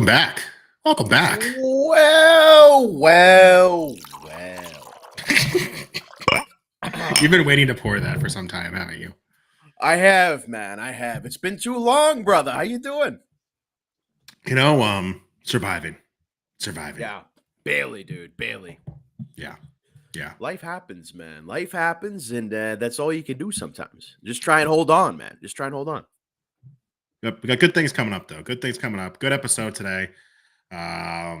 Welcome back. Welcome back. Well. You've been waiting to pour that for some time, haven't you? I have, man. I have. It's been too long, brother. How you doing? You know, surviving. Yeah. Barely, dude. Barely. Yeah. Life happens, man. Life happens, and that's all you can do sometimes. Just try and hold on, man. Just try and hold on. Yep, we got good things coming up, though. Good things coming up. Good episode today. Yeah.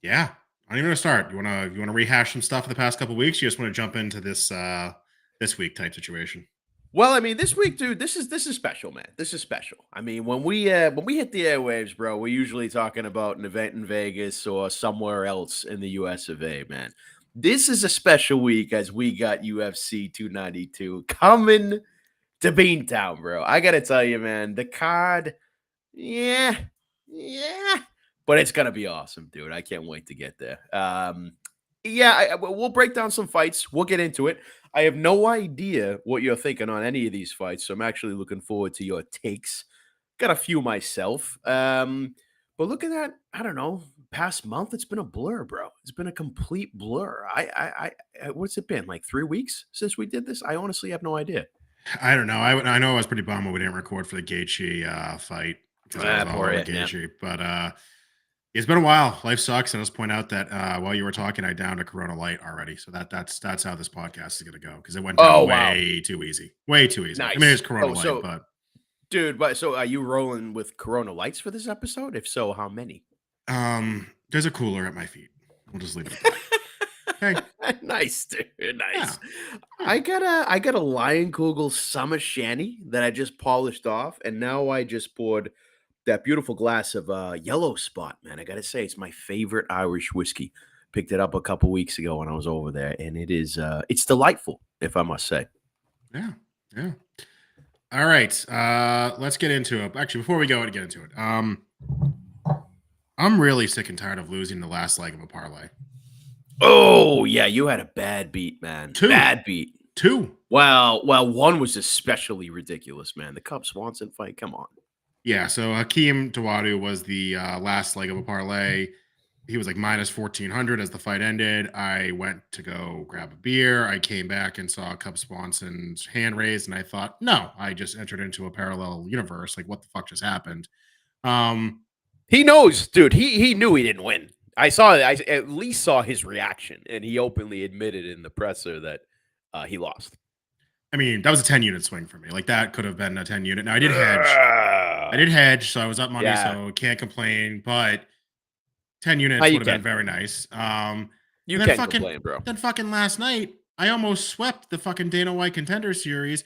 I don't even know where to start. You wanna rehash some stuff of the past couple of weeks? You just want to jump into this week type situation? Well, I mean, this week, dude, this is special, man. This is special. I mean, when we hit the airwaves, bro, we're usually talking about an event in Vegas or somewhere else in the US of A, man. This is a special week as we got UFC 292 coming to Beantown, bro. I gotta tell you, man, the card, yeah, but it's gonna be awesome, dude. I can't wait to get there. We'll break down some fights. We'll get into it. I have no idea what you're thinking on any of these fights, so I'm actually looking forward to your takes. Got a few myself. But look at that. I don't know. Past month, it's been a blur, bro. It's been a complete blur. I what's it been? Like 3 weeks since we did this? I honestly have no idea. I don't know. I know I was pretty bummed when we didn't record for the Gaethje fight because I was all over Gaethje, but it's been a while. Life sucks, and I'll just point out that while you were talking, I downed a Corona Light already. So that's how this podcast is going to go because it went down way too easy. Way too easy. Nice. I mean, it's Corona Light, but dude, so are you rolling with Corona Lights for this episode? If so, how many? There's a cooler at my feet. We'll just leave it at that. Okay. Nice, dude. Nice. Yeah. I got a Lion Kugel summer shandy that I just polished off, and now I just poured that beautiful glass of Yellow Spot, man. I gotta say, it's my favorite Irish whiskey. Picked it up a couple weeks ago when I was over there, and it's delightful, if I must say. Yeah. All right, let's get into it. Actually, before we get into it, I'm really sick and tired of losing the last leg of a parlay. Oh yeah, you had a bad beat, man. Bad beat. 2. Well, one was especially ridiculous, man. The Cub Swanson fight. Come on. Yeah, so Hakeem Dawodu was the last leg of a parlay. He was like minus 1,400 as the fight ended. I went to go grab a beer. I came back and saw Cub Swanson's hand raised, and I thought, no, I just entered into a parallel universe. Like, what the fuck just happened? He knows, dude. He knew he didn't win. I at least saw his reaction, and he openly admitted in the presser that he lost. I mean, that was a 10-unit swing for me. Like, that could have been a 10-unit. Now, I did hedge, so I was up money, so can't complain. But 10 units would have been very nice. You can't complain, bro. Then fucking last night, I almost swept the fucking Dana White Contender Series.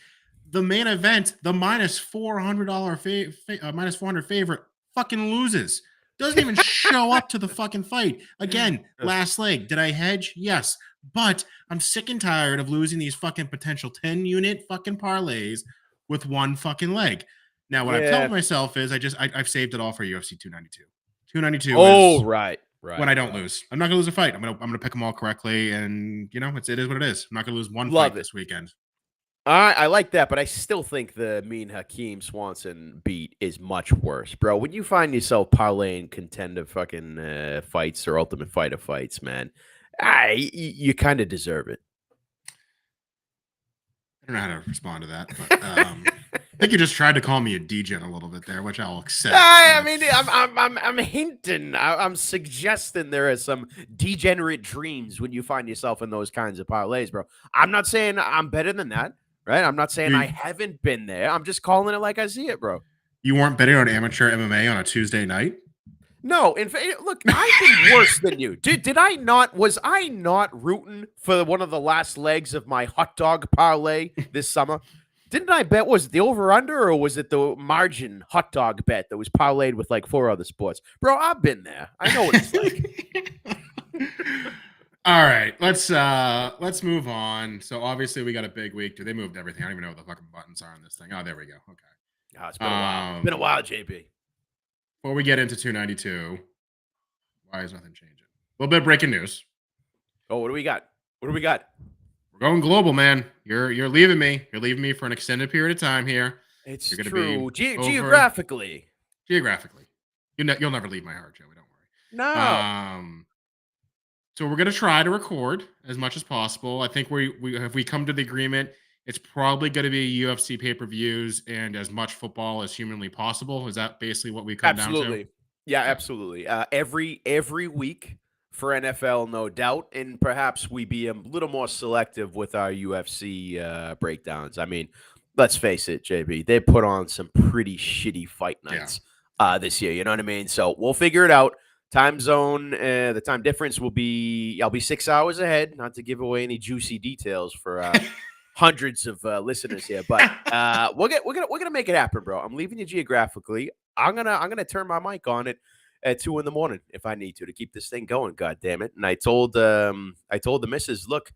The main event, the minus $400 minus 400 favorite, fucking loses. Doesn't even show up to the fucking fight. Again, last leg. Did I hedge? Yes. But I'm sick and tired of losing these fucking potential 10-unit fucking parlays with one fucking leg. Now, what I've told myself is I've saved it all for UFC 292. 292 is right. When I don't lose. I'm not going to lose a fight. I'm going to pick them all correctly, and, you know, it is what it is. I'm not going to lose one fight this weekend. I like that, but I still think the mean Hakeem Swanson beat is much worse, bro. When you find yourself parlaying contender fucking fights or Ultimate Fighter fights, man, you kind of deserve it. I don't know how to respond to that, but I think you just tried to call me a degen a little bit there, which I'll accept. I mean, I'm hinting, I'm suggesting there are some degenerate dreams when you find yourself in those kinds of parlays, bro. I'm not saying I'm better than that. Right? I'm not saying I haven't been there. I'm just calling it like I see it, bro. You weren't betting on amateur MMA on a Tuesday night? No. In fact, look, I've been worse than you. Was I not rooting for one of the last legs of my hot dog parlay this summer? Didn't I bet, was it the over-under or was it the margin hot dog bet that was parlayed with like 4 other sports? Bro, I've been there. I know what it's like. All right, let's move on. So obviously we got a big week. Dude, they moved everything. I don't even know what the fucking buttons are on this thing. Oh, there we go. Okay. Oh, it's been a while. It's been a while, JP. Before we get into 292, why is nothing changing? A little bit of breaking news. Oh, what do we got? We're going global, man. You're leaving me. You're leaving me for an extended period of time here. It's true. Geographically. You'll never leave my heart, Joey. Don't worry. No. So we're gonna try to record as much as possible. I think we if we come to the agreement, it's probably going to be UFC pay-per-views and as much football as humanly possible. Is that basically what we come down to? Absolutely. Yeah, Yeah. absolutely. Every week for NFL, no doubt, and perhaps we be a little more selective with our UFC breakdowns. I mean, let's face it, JB, they put on some pretty shitty fight Yeah. nights this year. You know what I mean? So we'll figure it out. Time zone, the time difference will be. I'll be 6 hours ahead. Not to give away any juicy details for hundreds of listeners here, but we're gonna make it happen, bro. I'm leaving you geographically. I'm gonna turn my mic on at 2 in the morning if I need to keep this thing going. God damn it! And I told the missus, look,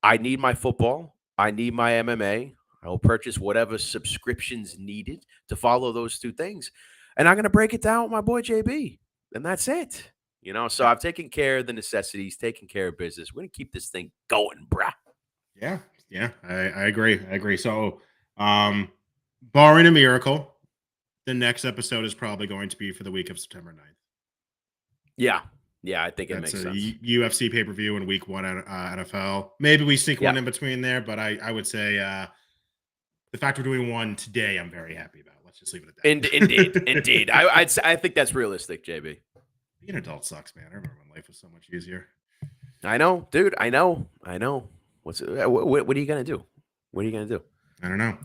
I need my football. I need my MMA. I will purchase whatever subscriptions needed to follow those two things, and I'm gonna break it down with my boy JB, and that's it. So Yeah. I've taken care of the necessities, taken care of business. We're gonna keep this thing going, bruh. Yeah. Yeah. I agree. I agree. So, barring a miracle, the next episode is probably going to be for the week of September 9th. Yeah, yeah, I think it That's makes a sense. UFC pay per view in week one NFL. Maybe we sneak Yeah. one in between there, but I would say the fact we're doing one today, I'm very happy about. Let's just leave it at Indeed, that. indeed. I think that's realistic, JB. Being an adult sucks, man. I remember when life was so much easier. I know, dude. I know. What are you gonna do? What are you gonna do? I don't know.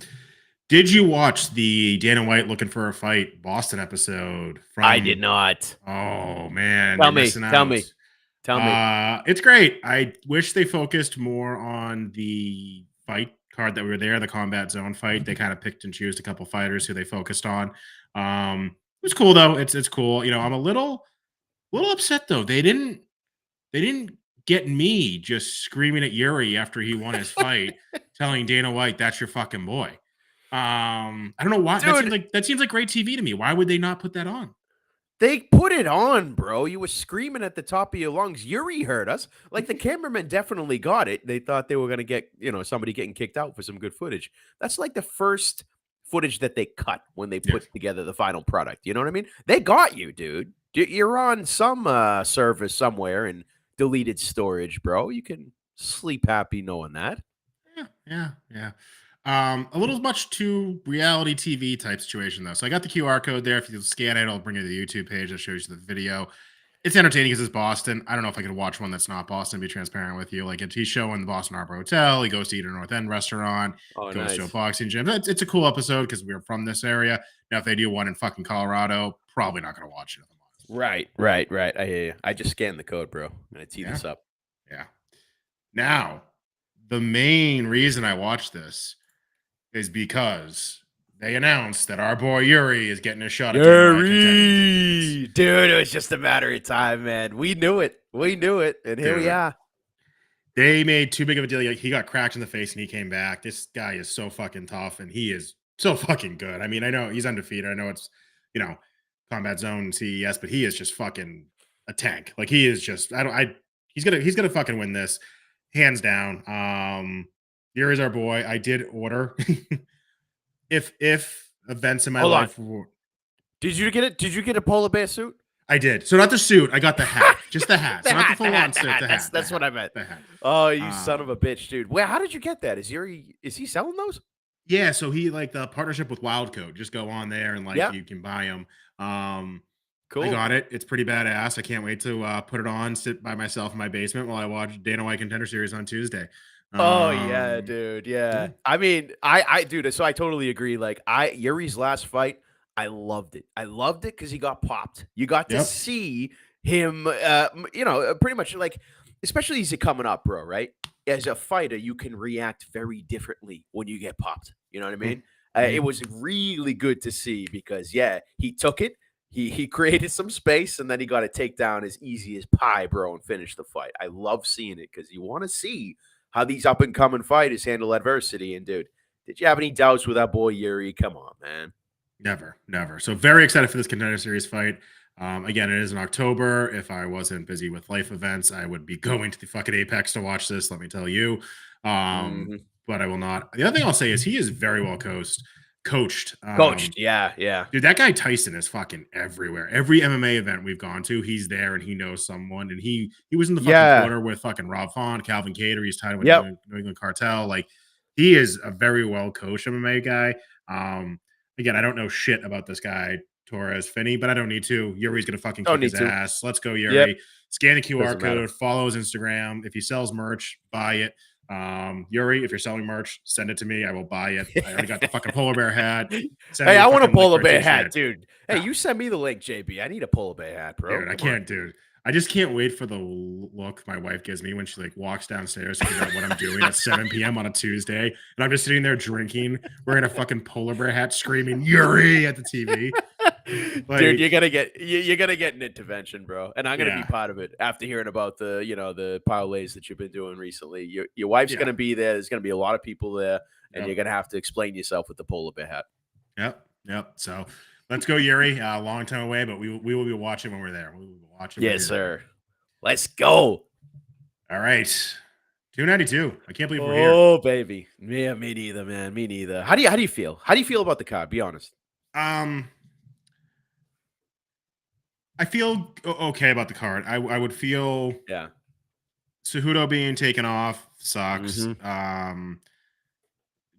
Did you watch the Dana White looking for a fight Boston episode I did from? not. Oh man, Tell you're me. missing Tell out. me. Tell me. It's great. I wish they focused more on the fight card that we were there, the combat zone fight. They kind of picked and choose a couple fighters who they focused on. It was cool though. It's cool. I'm a little upset though. They didn't get me just screaming at Yuri after he won his fight, telling Dana White that's your fucking boy. I don't know why. Dude, That seems like great TV to me. Why would they not put that on? they put it on, bro. You were screaming at the top of your lungs. Yuri heard us. Like the cameraman definitely got it. They thought they were gonna get, somebody getting kicked out for some good footage. That's like the first footage that they cut when they Yes. put together the final product. You know what I mean? They got you, dude. You're on some service somewhere in deleted storage, bro. You can sleep happy knowing that. Yeah. A little much too reality TV type situation though. So I got the QR code there. If you scan it, it'll bring you to the YouTube page that shows you the video. It's entertaining because it's Boston. I don't know if I could watch one that's not Boston. To be transparent with you, like he's showing the Boston Harbor Hotel. He goes to eat at a North End restaurant. Oh, Goes to a nice. boxing gym. It's a cool episode because we're from this area. Now, if they do one in fucking Colorado, probably not going to watch it. If I'm honest with Right. I hear you. I just scanned the code, bro. I'm gonna tee you. Yeah, this up. yeah. Now, the main reason I watched this is because they announced that our boy Yuri is getting a shot at Dana White contending series. Dude, it was just a matter of time, man. We knew it. And here we Dude, are. they made too big of a deal. Like, he got cracked in the face and he came back. This guy is so fucking tough and he is so fucking good. I mean, I know he's undefeated. I know it's, you know, combat zone CES, but he is just fucking a tank. Like he is just, he's gonna fucking win this hands down. Yuri's our boy. I did order if events in my Hold on. life were, Did you get it? Did you get a polar bear suit? I did. So not the suit. I got the hat. Just the hat. The So not the hat, full the on hat, the suit. hat. The That's hat. that's the what hat, I meant. The hat. Oh, you son of Um, a bitch, dude. Where? How did you get that? Is he selling those? yeah. So he like the partnership with Wildcoat. Just go on there and like Yeah. you can buy them. I Cool. got it. It's pretty badass. I can't wait to put it on, sit by myself in my basement while I watch Dana White Contender Series on Tuesday. Oh yeah, Um, dude. yeah. Yeah. I mean, I dude, so I totally agree. Like Yuri's last fight, I loved it. I loved it because he got popped. You got to Yep. see him pretty much like, especially as you're coming up, bro, right? As a fighter, you can react very differently when you get popped. You know what I mean? It Mhm. was really good to see because yeah, he took it. He created some space and then he got a takedown as easy as pie, bro, and finished the fight. I love seeing it because you want to see how these up and coming fighters handle adversity. And dude, did you have any doubts with that boy Yuri? Come on, man. Never. So very excited for this Contender Series fight. Again, it is in October. If I wasn't busy with life events, I would be going to the fucking Apex to watch this. Let me tell you. Um, Mhm. but I will not. The other thing I'll say is he is very well coached. Coached. Yeah, yeah. Dude, that guy Tyson is fucking everywhere. Every MMA event we've gone to, he's there and he knows someone. And he was in the fucking Yeah. corner with fucking Rob Font, Calvin Cater. He's tied with Yep. New England Cartel. Like he is a very well coached MMA guy. Again, I don't know shit about this guy Torres Finney, but I don't need to. Yuri's gonna fucking Don't kick his need to. ass. Let's go, Yep. Yuri. Scan the QR Doesn't matter. code, follow his Instagram. If he sells merch, buy it. Yuri, if you're selling merch, send it to me. I will buy it. I already got the fucking polar bear hat. Send me Hey, a I want a fucking link polar for bear t-shirt. hat, dude. Hey, No. you send me the link, JB. I need a polar bear hat, bro. Dude, I Come on. can't, dude. I just can't wait for the look my wife gives me when she like walks downstairs to figure out what I'm doing at 7 p.m. on a Tuesday, and I'm just sitting there drinking, wearing a fucking polar bear hat, screaming "Yuri" at the TV. Like, Dude, you're gonna get an intervention, bro, and I'm gonna be Yeah. part of it after hearing about the the parlays that you've been doing recently. Your wife's Yeah. gonna be there. There's gonna be a lot of people there, and Yep. you're gonna have to explain yourself with the polar bear hat. Yep. So let's go, Yuri. Long time away, but we will be watching when we're there. We will be watching. when Yes, you're there. sir. Let's go. All right. 292. I can't believe we're here. Oh, baby. Yeah, me neither, man. Me neither. How do you feel? How do you feel about the card? Be honest. I feel okay about the card. I would feel Yeah. Cejudo being taken off sucks. Mhm.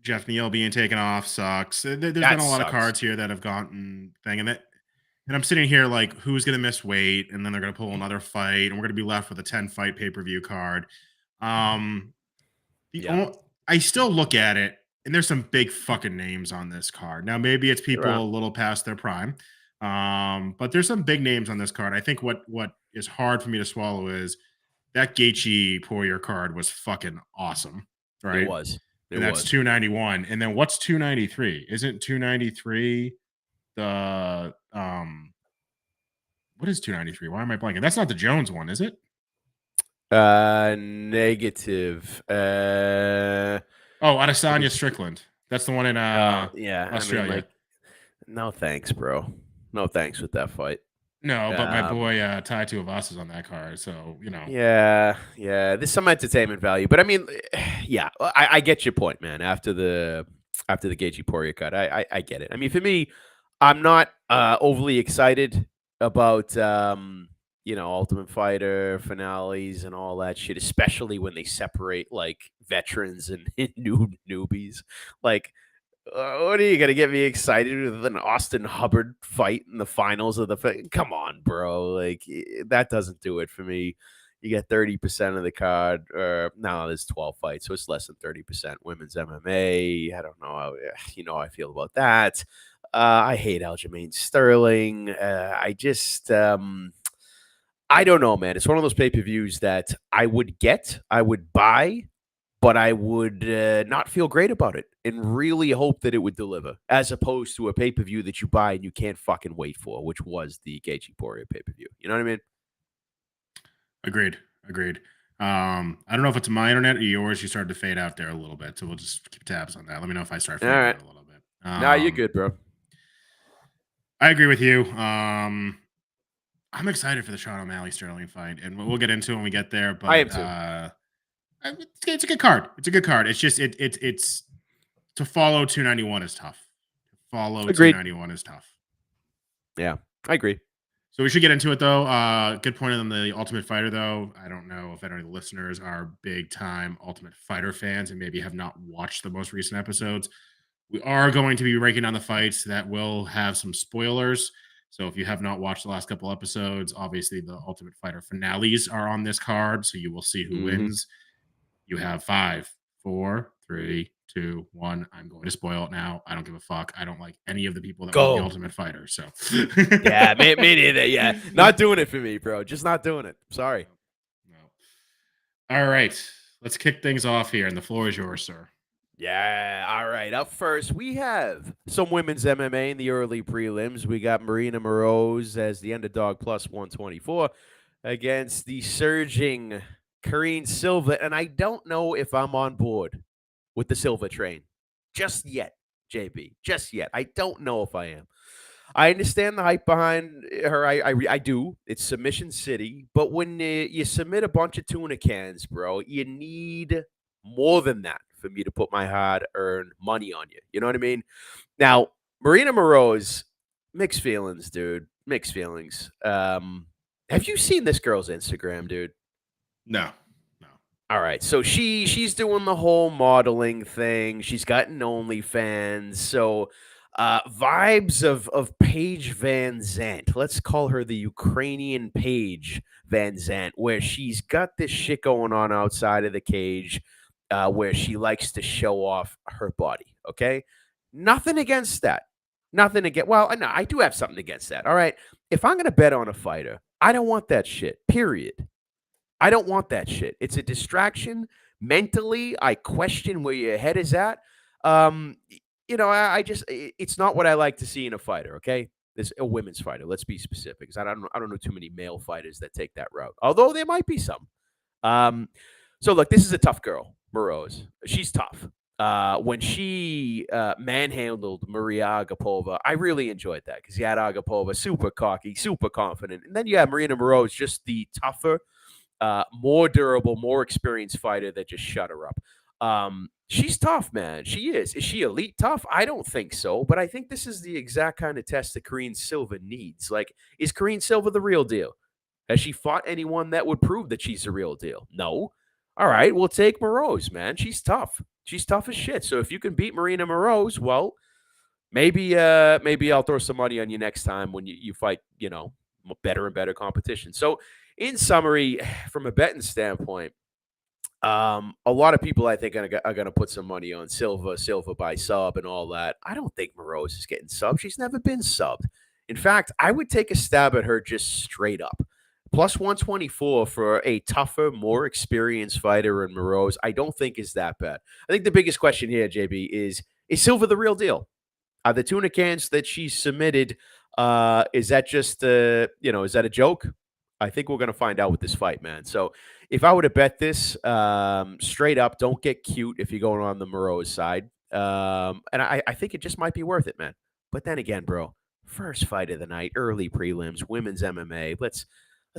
Jeff Neal being taken off sucks. There's been That a lot of sucks. cards here that have gotten thing, and I'm sitting here like, who's going to miss weight, and then they're going to pull another fight, and we're going to be left with a 10 fight pay per view card. Yeah. I still look at it, and there's some big fucking names on this card. Now, maybe it's There people are. a little past their prime, but there's some big names on this card. I think what is hard for me to swallow is that Gaethje Poirier card was fucking awesome, It right? was. It And that's was. 291. And then what's 293? Isn't 293 the what is 293? Why am I blanking? That's not the Jones one, is it? Negative. Oh, Adesanya Strickland. That's the one in Yeah. Australia. I mean, like, no thanks, bro. No thanks with that fight. No, but my Um, boy Tai Tuivasa is on that card, so Yeah, there's some entertainment value, but I mean, yeah, I get your point, man. After the Gaethje Poirier cut, I get it. I mean, for me, I'm not overly excited about Ultimate Fighter finales and all that shit, especially when they separate like veterans and newbies. Like, what are you gonna get me excited with an Austin Hubbard fight in the finals of the fight? Come on, bro. Like that doesn't do it for me. You get 30% of the card, or no, there's 12 fights, so it's less than 30%. Women's MMA. I don't know how how I feel about that. I hate Aljamain Sterling. I just I don't know, man. It's one of those pay-per-views that I would get, I would buy, but I would not feel great about it and really hope that it would deliver, as opposed to a pay per view that you buy and you can't fucking wait for, which was the Gaethje Poirier pay per view. You know what I mean? Agreed. I don't know if it's my internet or yours. You started to fade out there a little bit, so we'll just keep tabs on that. Let me know if I start All fading right. out a little bit. Nah, you're good, bro. I agree with you. I'm excited for the Sean O'Malley Sterling fight, and we'll get into it when we get there. But I am too. it's a good card. It's a good card. It's just it's to follow 291 is tough. To follow Agreed. 291 is tough. Yeah, I agree. So we should get into it though. Good point on the Ultimate Fighter though. I don't know if any of the listeners are big time Ultimate Fighter fans and maybe have not watched the most recent episodes. We are going to be breaking down the fights that will have some spoilers. So if you have not watched the last couple episodes, obviously the Ultimate Fighter finales are on this card, so you will see who wins. You have 5, 4, 3, 2, 1. I'm going to spoil it now. I don't give a fuck. I don't like any of the people that won the Ultimate Fighter. So yeah, me neither. Yeah, not doing it for me, bro. Just not doing it. Sorry. No. All right, let's kick things off here, and the floor is yours, sir. Yeah. All right. Up first, we have some women's MMA in the early prelims. We got Marina Moroz as the underdog plus 124 against the surging Karine Silva. And I don't know if I'm on board with the Silva train just yet, JB. Just yet. I don't know if I am. I understand the hype behind her. I do. It's Submission City. But when you submit a bunch of tuna cans, bro, you need more than that for me to put my hard-earned money on you. You know what I mean? Now, Marina Moroz, mixed feelings, dude. Mixed feelings. Have you seen this girl's Instagram, dude? No, no. All right, so she's doing the whole modeling thing. She's got an OnlyFans. So vibes of Paige Van Zandt. Let's call her the Ukrainian Paige Van Zandt, where she's got this shit going on outside of the cage, where she likes to show off her body. Okay, nothing against that. Nothing against. Well, no, I do have something against that. All right, if I'm gonna bet on a fighter, I don't want that shit. Period. I don't want that shit. It's a distraction. Mentally, I question where your head is at. I just it's not what I like to see in a fighter. Okay, this a women's fighter. Let's be specific, because I don't know too many male fighters that take that route. Although there might be some. So look, this is a tough girl, Moroz. She's tough. When she manhandled Maria Agapova, I really enjoyed that, because you had Agapova super cocky, super confident, and then you have Marina Moroz, just the tougher, more durable, more experienced fighter that just shut her up. She's tough, man. She is. Is she elite tough? I don't think so, but I think this is the exact kind of test that Karine Silva needs. Like, is Karine Silva the real deal? Has she fought anyone that would prove that she's the real deal? No. All right, we'll take Moroz, man. She's tough. She's tough as shit. So if you can beat Marina Moroz, well, maybe I'll throw some money on you next time when you fight, better and better competition. So in summary, from a betting standpoint, a lot of people I think are going to put some money on Silva by sub and all that. I don't think Moroz is getting subbed. She's never been subbed. In fact, I would take a stab at her just straight up. Plus 124 for a tougher, more experienced fighter in Moroz, I don't think is that bad. I think the biggest question here, JB, is Silva the real deal? Are the tuna cans that she submitted, is that just, is that a joke? I think we're going to find out with this fight, man. So if I were to bet this, straight up, don't get cute if you're going on the Moroz side. And I think it just might be worth it, man. But then again, bro, first fight of the night, early prelims, women's MMA. Let's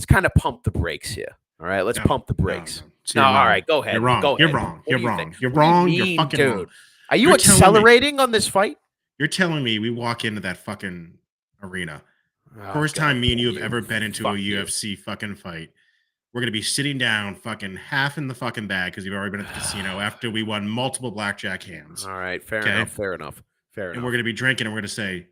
kind of pump the brakes here. All right, let's pump the brakes. No, all right, go ahead. You're wrong. Go You're ahead. wrong. What You're do you wrong. think? You're What do you wrong. You're mean, fucking dude? wrong. Are you You're telling accelerating on this fight? You're telling me we walk into that fucking arena. Oh, First God, time me and you have ever been into a fuck you. UFC fucking fight. We're gonna be sitting down, fucking half in the fucking bag, because you've already been at the casino after we won multiple blackjack hands. All right, fair Okay? enough. Fair enough. Fair And enough. we're gonna be drinking, and we're gonna say,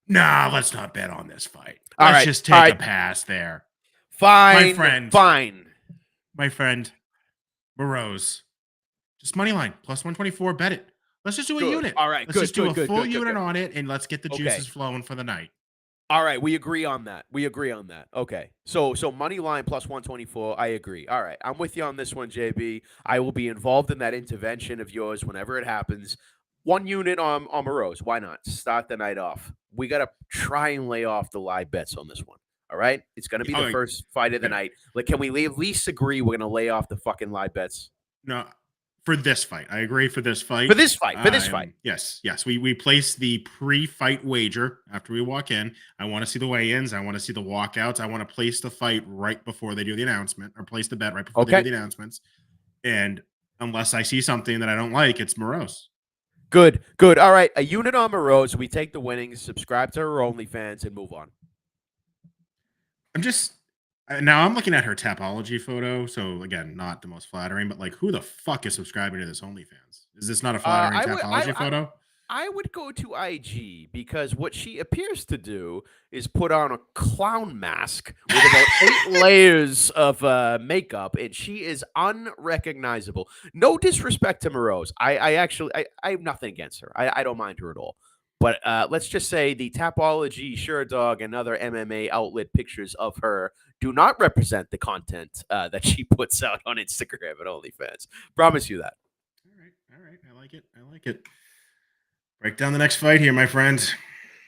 "Nah, let's not bet on this fight. All Let's right, just all take right. a pass there." Fine, friend. Fine. My friend, Moroz, just money line plus 124. Bet it. Let's just do a Good. unit. All right, Let's just do a full good, unit good. on it, and let's get the Okay. juices flowing for the night. All right, we agree on that. Okay. So money line plus 124, I agree. All right, I'm with you on this one, JB. I will be involved in that intervention of yours whenever it happens. One unit on Moroz. Why not? Start the night off. We got to try and lay off the live bets on this one. All right? It's going to be the first fight of the night. Like, can we at least agree we're going to lay off the fucking live bets? No, for this fight. I agree for this fight. For this fight. Yes. We place the pre-fight wager after we walk in. I want to see the weigh-ins. I want to see the walkouts. I want to place the fight right before they do the announcement, or place the bet right before they do the announcements. And unless I see something that I don't like, it's Moroz. Good. All right, a unit on Moroz. We take the winnings, subscribe to her OnlyFans, and move on. Now I'm looking at her Tapology photo. So again, not the most flattering, but like, who the fuck is subscribing to this OnlyFans? Is this not a flattering Tapology photo? I would go to IG, because what she appears to do is put on a clown mask with about 8 layers of makeup, and she is unrecognizable. No disrespect to Moroz. I have nothing against her. I don't mind her at all. But let's just say the Tapology, Sherdog, and other MMA outlet pictures of her do not represent the content that she puts out on Instagram and OnlyFans. Promise you that. All right. I like it. Break down the next fight here, my friend.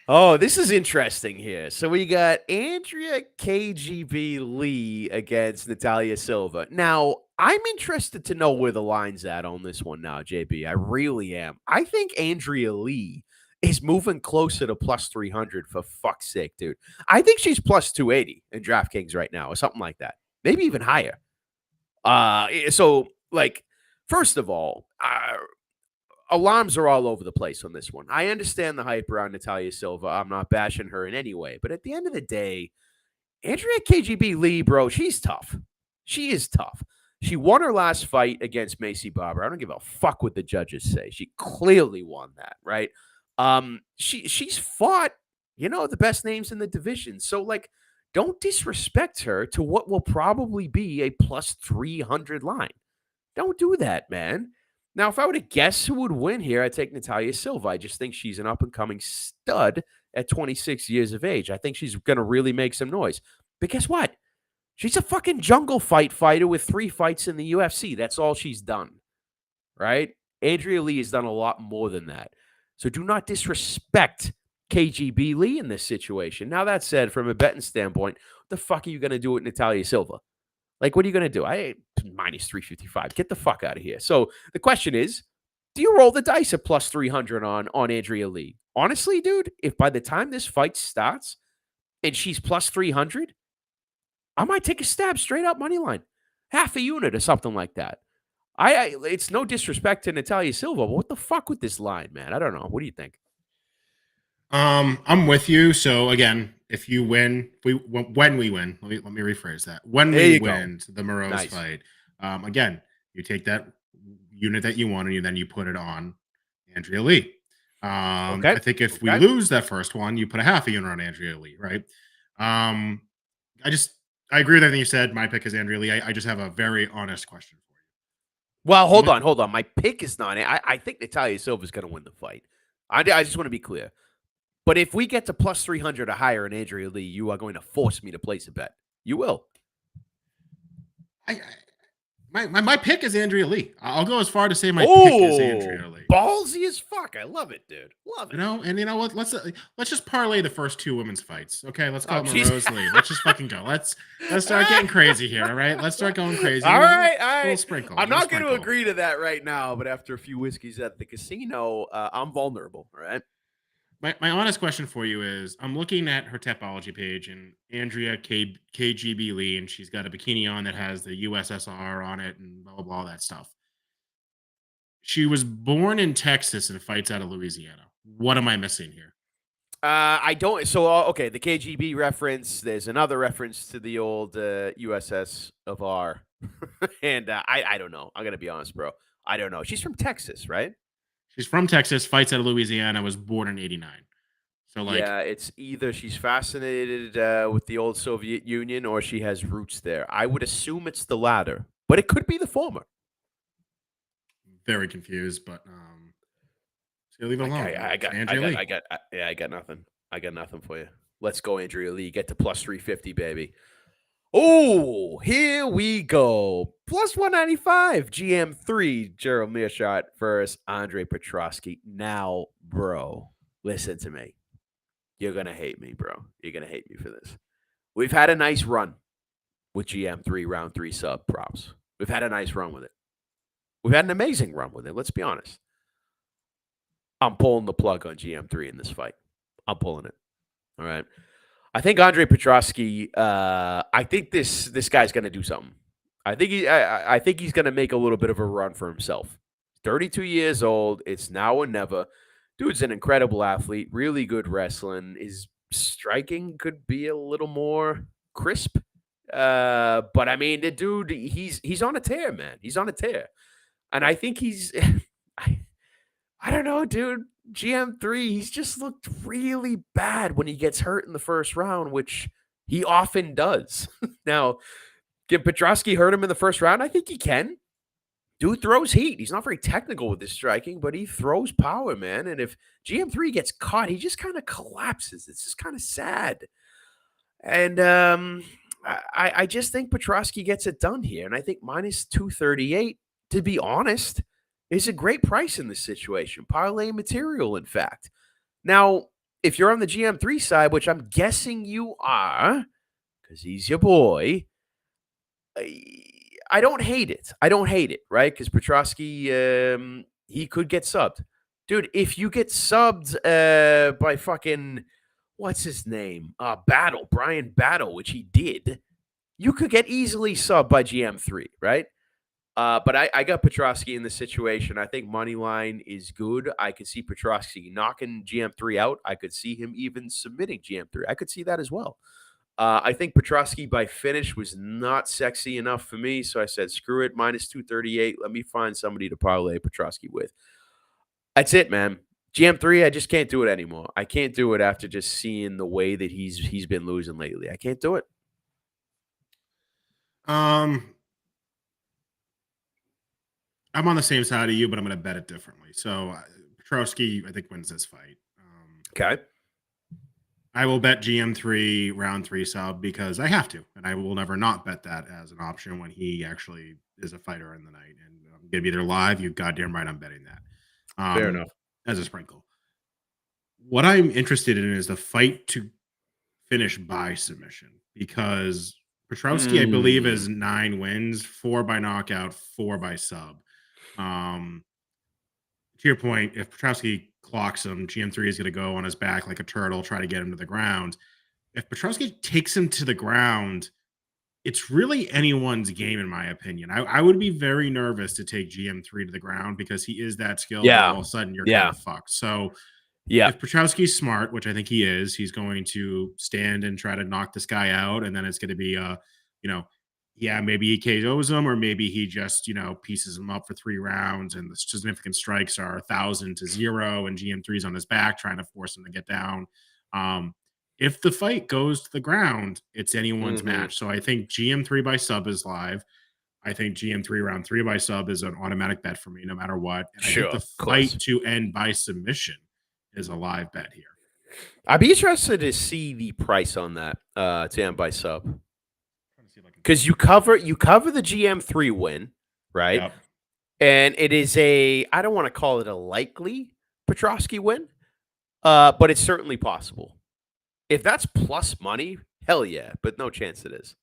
Oh, this is interesting here. So we got Andrea KGB Lee against Natalia Silva. Now, I'm interested to know where the line's at on this one now, JB. I really am. I think Andrea Lee is moving closer to plus 300, for fuck's sake, dude. I think she's plus 280 in DraftKings right now, or something like that. Maybe even higher. So, like, first of all, alarms are all over the place on this one. I understand the hype around Natalia Silva. I'm not bashing her in any way. But at the end of the day, Andrea KGB Lee, bro, she's tough. She is tough. She won her last fight against Macy Barber. I don't give a fuck what the judges say. She clearly won that, right? She's fought, the best names in the division. So, like, don't disrespect her to what will probably be a plus 300 line. Don't do that, man. Now, if I were to guess who would win here, I'd take Natalia Silva. I just think she's an up-and-coming stud at 26 years of age. I think she's going to really make some noise. But guess what? She's a fucking jungle fight fighter with 3 fights in the UFC. That's all she's done, right? Andrea Lee has done a lot more than that. So do not disrespect KGB Lee in this situation. Now, that said, from a betting standpoint, what the fuck are you going to do with Natalia Silva? Like, what are you going to do? Minus 355. Get the fuck out of here. So the question is, do you roll the dice at plus 300 on Andrea Lee? Honestly, dude, if by the time this fight starts and she's plus 300, I might take a stab straight up money line, half a unit or something like that. It's no disrespect to Natalia Silva, but what the fuck with this line, man? I don't know. What do you think? I'm with you. So again, if you win, when we win, let me rephrase that. When There we you go. win the Morose Nice. fight, again, you take that unit that you want and then you put it on Andrea Lee. Okay. I think if we lose that first one, you put a half a unit on Andrea Lee, right? I agree with everything you said. My pick is Andrea Lee. I just have a very honest question for you. Well, hold on. My pick is not. I think Natalia Silva is going to win the fight. I just want to be clear. But if we get to plus 300 or higher in Andrea Lee, you are going to force me to place a bet. You will. My pick is Andrea Lee. I'll go as far to say my pick is Andrea Lee. Ballsy as fuck. I love it, dude. Love it. And you know what? Let's just parlay the first 2 women's fights. Okay, let's call it Morose Lee. Let's just fucking go. Let's start getting crazy here. All right, let's start going crazy. All right. We'll sprinkle. I'm not going to agree to that right now, but after a few whiskeys at the casino, I'm vulnerable. All right. My honest question for you is, I'm looking at her Tapology page and Andrea KGB Lee, and she's got a bikini on that has the USSR on it and blah, blah, blah, all that stuff. She was born in Texas and fights out of Louisiana. What am I missing here? I don't. So, okay, the KGB reference, there's another reference to the old USS of R. And I don't know. I'm going to be honest, bro. I don't know. She's from Texas, right? She's from Texas, fights out of Louisiana, was born in 89. So, like, yeah, it's either she's fascinated with the old Soviet Union or she has roots there. I would assume it's the latter, but it could be the former. Very confused, but so leave it alone. I got nothing. I got nothing for you. Let's go, Andrea Lee. Get to plus 350, baby. Oh, here we go. Plus 195, GM3, Gerald Mearshot versus Andre Petrosky. Now, bro, listen to me. You're going to hate me, bro. You're going to hate me for this. We've had a nice run with GM3 round 3 sub props. We've had a nice run with it. We've had an amazing run with it. Let's be honest. I'm pulling the plug on GM3 in this fight. I'm pulling it. All right. I think Andre Petrosky. I think this guy's going to do something. I think he's going to make a little bit of a run for himself. 32 years old. It's now or never. Dude's an incredible athlete. Really good wrestling. His striking could be a little more crisp. But I mean, the dude, he's on a tear, man. He's on a tear, and I think he's. I don't know, dude. GM3, he's just looked really bad when he gets hurt in the first round, which he often does. Now, can Petrosky hurt him in the first round? I think he can. Dude throws heat. He's not very technical with his striking, but he throws power, man. And if GM3 gets caught, he just kind of collapses. It's just kind of sad. And I just think Petrosky gets it done here. And I think minus 238, to be honest, is a great price in this situation. Parlay material, in fact. Now, if you're on the GM3 side, which I'm guessing you are, because he's your boy, I don't hate it. I don't hate it, right? Because Petrosky, he could get subbed. Dude, if you get subbed by fucking, what's his name? Brian Battle, which he did, you could get easily subbed by GM3, right? But I got Petrosky in this situation. I think money line is good. I could see Petrosky knocking GM3 out. I could see him even submitting GM3. I could see that as well. I think Petrosky by finish was not sexy enough for me, so I said, screw it, minus 238. Let me find somebody to parlay Petrosky with. That's it, man. GM3, I just can't do it anymore. I can't do it after just seeing the way that he's been losing lately. I can't do it. Um, I'm on the same side of you, but I'm going to bet it differently. So Petrosky, I think, wins this fight. Okay. I will bet GM3 round 3 sub because I have to, and I will never not bet that as an option when he actually is a fighter in the night. And I'm going to be there live. You goddamn right, I'm betting that. Fair enough. As a sprinkle. What I'm interested in is the fight to finish by submission because Petrosky, I believe, has 9 wins, 4 by knockout, 4 by sub. To your point, if Petrosky clocks him, GM3 is going to go on his back like a turtle, try to get him to the ground. If Petrosky takes him to the ground, it's really anyone's game, in my opinion. I would be very nervous to take GM3 to the ground because he is that skilled. Yeah. All of a sudden, you're Yeah. kind of fucked. So, Yeah. if Petrosky's smart, which I think he is, he's going to stand and try to knock this guy out, and then it's going to be maybe he KOs him, or maybe he just pieces him up for 3 rounds, and the significant strikes are 1,000-0, and GM3's on his back trying to force him to get down. If the fight goes to the ground, it's anyone's match. So I think GM3 by sub is live. I think GM3 round 3 by sub is an automatic bet for me, no matter what. And I think the fight to end by submission is a live bet here. I'd be interested to see the price on that to end by sub. Because you cover the GM3 win, right? Yep. And it is I don't want to call it a likely Petrosky win, but it's certainly possible. If that's plus money, hell yeah, but no chance it is.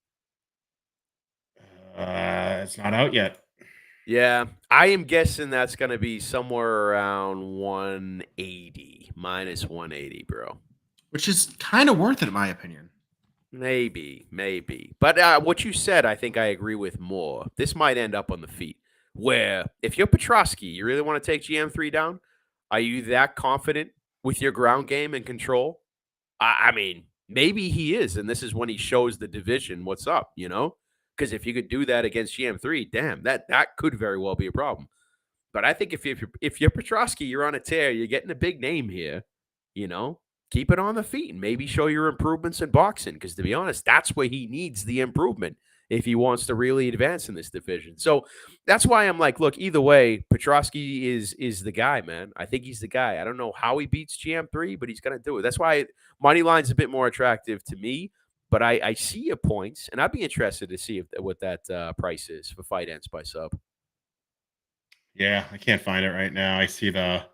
It's not out yet. Yeah, I am guessing that's going to be somewhere around 180, minus 180, bro. Which is kind of worth it, in my opinion. Maybe. But what you said, I think I agree with more. This might end up on the feet. Where if you're Petrosky, you really want to take GM3 down? Are you that confident with your ground game and control? I mean, maybe he is, and this is when he shows the division what's up, Because if you could do that against GM3, damn, that could very well be a problem. But I think if you're Petrosky, you're on a tear, you're getting a big name here, keep it on the feet and maybe show your improvements in boxing. Because to be honest, that's where he needs the improvement if he wants to really advance in this division. So that's why I'm like, look, either way, Petrosky is the guy, man. I think he's the guy. I don't know how he beats GM3, but he's going to do it. That's why money line's a bit more attractive to me. But I see your points, and I'd be interested to see what that price is for fight ends by sub. Yeah, I can't find it right now. I see that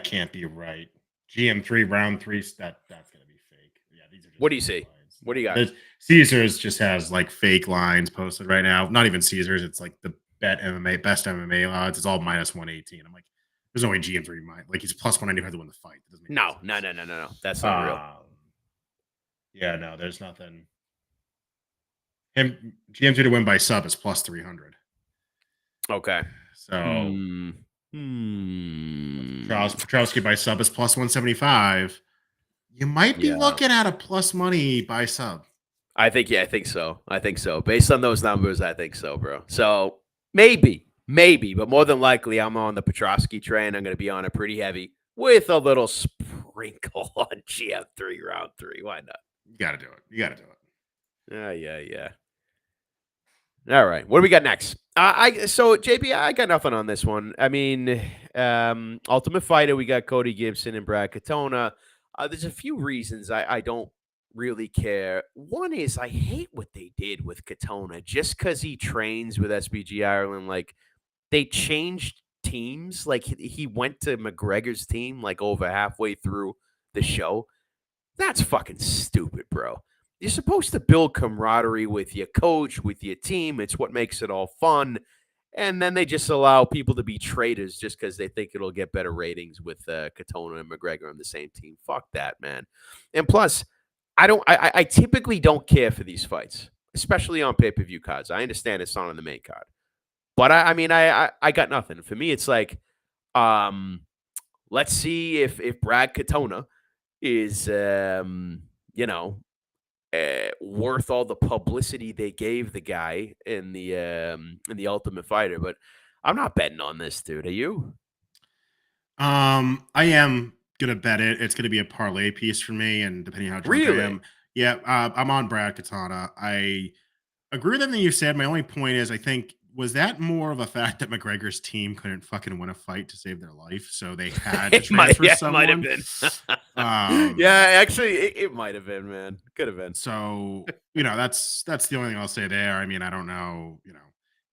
can't be right. GM3 round 3, that's going to be fake. Yeah, these are just what do you see? Lines. What do you got? Caesars just has like fake lines posted right now. Not even Caesars. It's like the best MMA odds. It's all minus 118. I'm like, there's no way GM3 might. Like, he's plus 195 to win the fight. That doesn't make no. That's not real. Yeah, no, there's nothing. GM3 to win by sub is plus 300. Okay. So Petrosky by sub is plus 175. You might be looking at a plus money by sub. I think so. Based on those numbers, I think so, bro. So maybe, but more than likely, I'm on the Petrosky train. I'm going to be on it pretty heavy with a little sprinkle on GM3 round 3. Why not? You got to do it. Yeah. All right. What do we got next? So JB, I got nothing on this one. I mean, Ultimate Fighter, we got Cody Gibson and Brad Katona. There's a few reasons I don't really care. One is I hate what they did with Katona just because he trains with SBG Ireland. Like, they changed teams. Like, he went to McGregor's team like over halfway through the show. That's fucking stupid, bro. You're supposed to build camaraderie with your coach, with your team. It's what makes it all fun. And then they just allow people to be traitors just because they think it'll get better ratings with Katona and McGregor on the same team. Fuck that, man. And plus, I typically don't care for these fights, especially on pay-per-view cards. I understand it's not on the main card. But I mean, I got nothing. For me, it's like, um, let's see if Brad Katona is, you know, worth all the publicity they gave the guy in the Ultimate Fighter. But I'm not betting on this, dude. Are you? I am gonna bet it. It's gonna be a parlay piece for me, and depending how drunk I Really? am, yeah, I'm on Brad Katana. I agree with everything you said. My only point is, I think was that more of a fact that McGregor's team couldn't fucking win a fight to save their life, so they had to transfer Yeah, it might have someone. been. Yeah, Um, actually, it might have been, man. Could have been. so that's the only thing I'll say there. I mean, I don't know,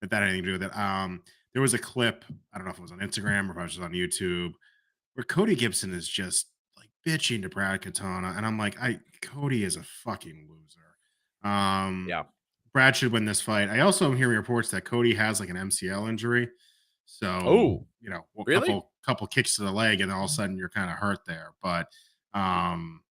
if that had anything to do with it. There was a clip. I don't know if it was on Instagram or if it was just on YouTube where Cody Gibson is just like bitching to Brad Katana, and I'm like, Cody is a fucking loser. Yeah. Brad should win this fight. I also am hearing reports that Cody has like an MCL injury, so Oh, a really? couple kicks to the leg, and all of a sudden you're kind of hurt there. But um,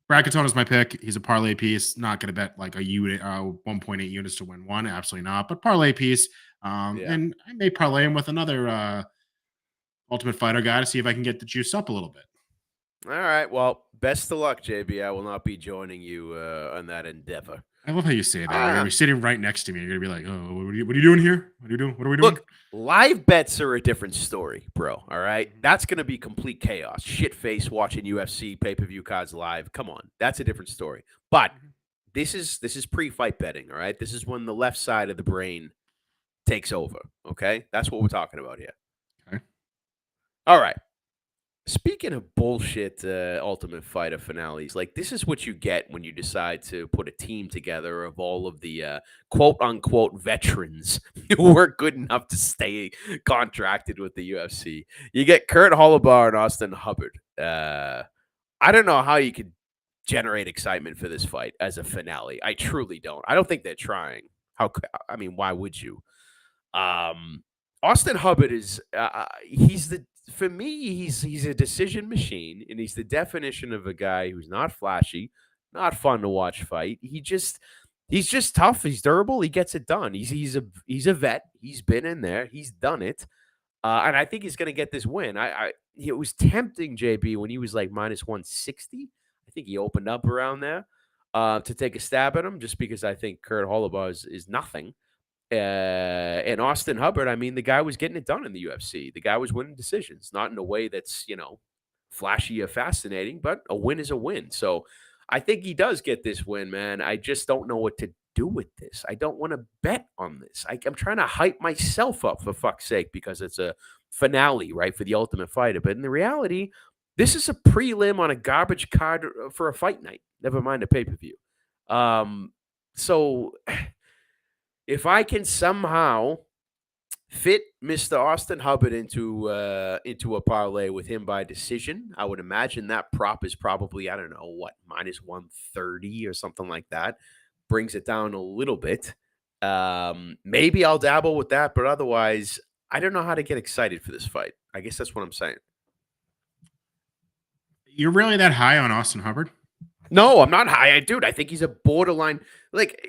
Brad Katana's my pick. He's a parlay piece. Not going to bet like a unit, 1.8 units to win one. Absolutely not. But parlay piece. Yeah. And I may parlay him with another Ultimate Fighter guy to see if I can get the juice up a little bit. All right. Well, best of luck, JB. I will not be joining you on that endeavor. I love how you say that. You're gonna Ah, be sitting right next to me. You're gonna be like, "Oh, what are you doing here? What are you doing? What are we doing?" look, live bets are a different story, bro. All right. Mhm, That's going to be complete chaos. Shit face watching UFC pay per view cards live. Come on. That's a different story. But mhm. this is pre fight betting. All right. This is when the left side of the brain takes over. Okay. That's what we're talking about here. Okay. All right. Speaking of bullshit Ultimate Fighter finales, like this is what you get when you decide to put a team together of all of the quote unquote veterans who weren't good enough to stay contracted with the UFC. You get Kurt Hollabaugh and Austin Hubbard. I don't know how you could generate excitement for this fight as a finale. I truly don't. I don't think they're trying. I mean, why would you? Um, Austin Hubbard is he's the for me he's a decision machine, and he's the definition of a guy who's not flashy, not fun to watch fight. He's just tough. He's durable. He gets it done. He's a vet. He's been in there. He's done it. And I think he's going to get this win. It was tempting JB when he was like minus 160. I think he opened up around there to take a stab at him just because I think Kurt Hollabaugh is nothing. And Austin Hubbard, I mean, the guy was getting it done in the UFC. The guy was winning decisions, not in a way that's, flashy or fascinating, but a win is a win. So I think he does get this win, man. I just don't know what to do with this. I don't want to bet on this. I'm trying to hype myself up for fuck's sake because it's a finale, right, for the Ultimate Fighter. But in the reality, this is a prelim on a garbage card for a fight night. Never mind a pay per view. So if I can somehow fit Mr. Austin Hubbard into a parlay with him by decision, I would imagine that prop is probably, I don't know what, minus 130 or something like that. Brings it down a little bit. Maybe I'll dabble with that, but otherwise, I don't know how to get excited for this fight. I guess that's what I'm saying. You're really that high on Austin Hubbard? No, I'm not high. Dude, I think he's a borderline. Like,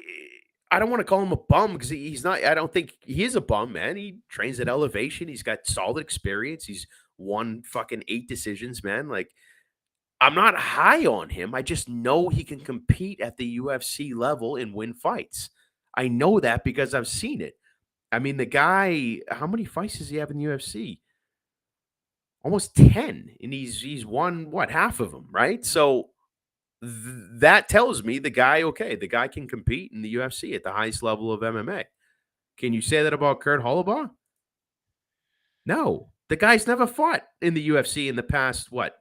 I don't want to call him a bum because he's not. I don't think he is a bum, man. He trains at Elevation. He's got solid experience. He's won fucking 8 decisions, man. Like, I'm not high on him. I just know he can compete at the UFC level and win fights. I know that because I've seen it. I mean, the guy, how many fights does he have in the UFC? Almost 10. And he's won what, half of them, right? So that tells me the guy can compete in the UFC at the highest level of MMA. Can you say that about Kurt Hollabaugh? No. The guy's never fought in the UFC in the past, what?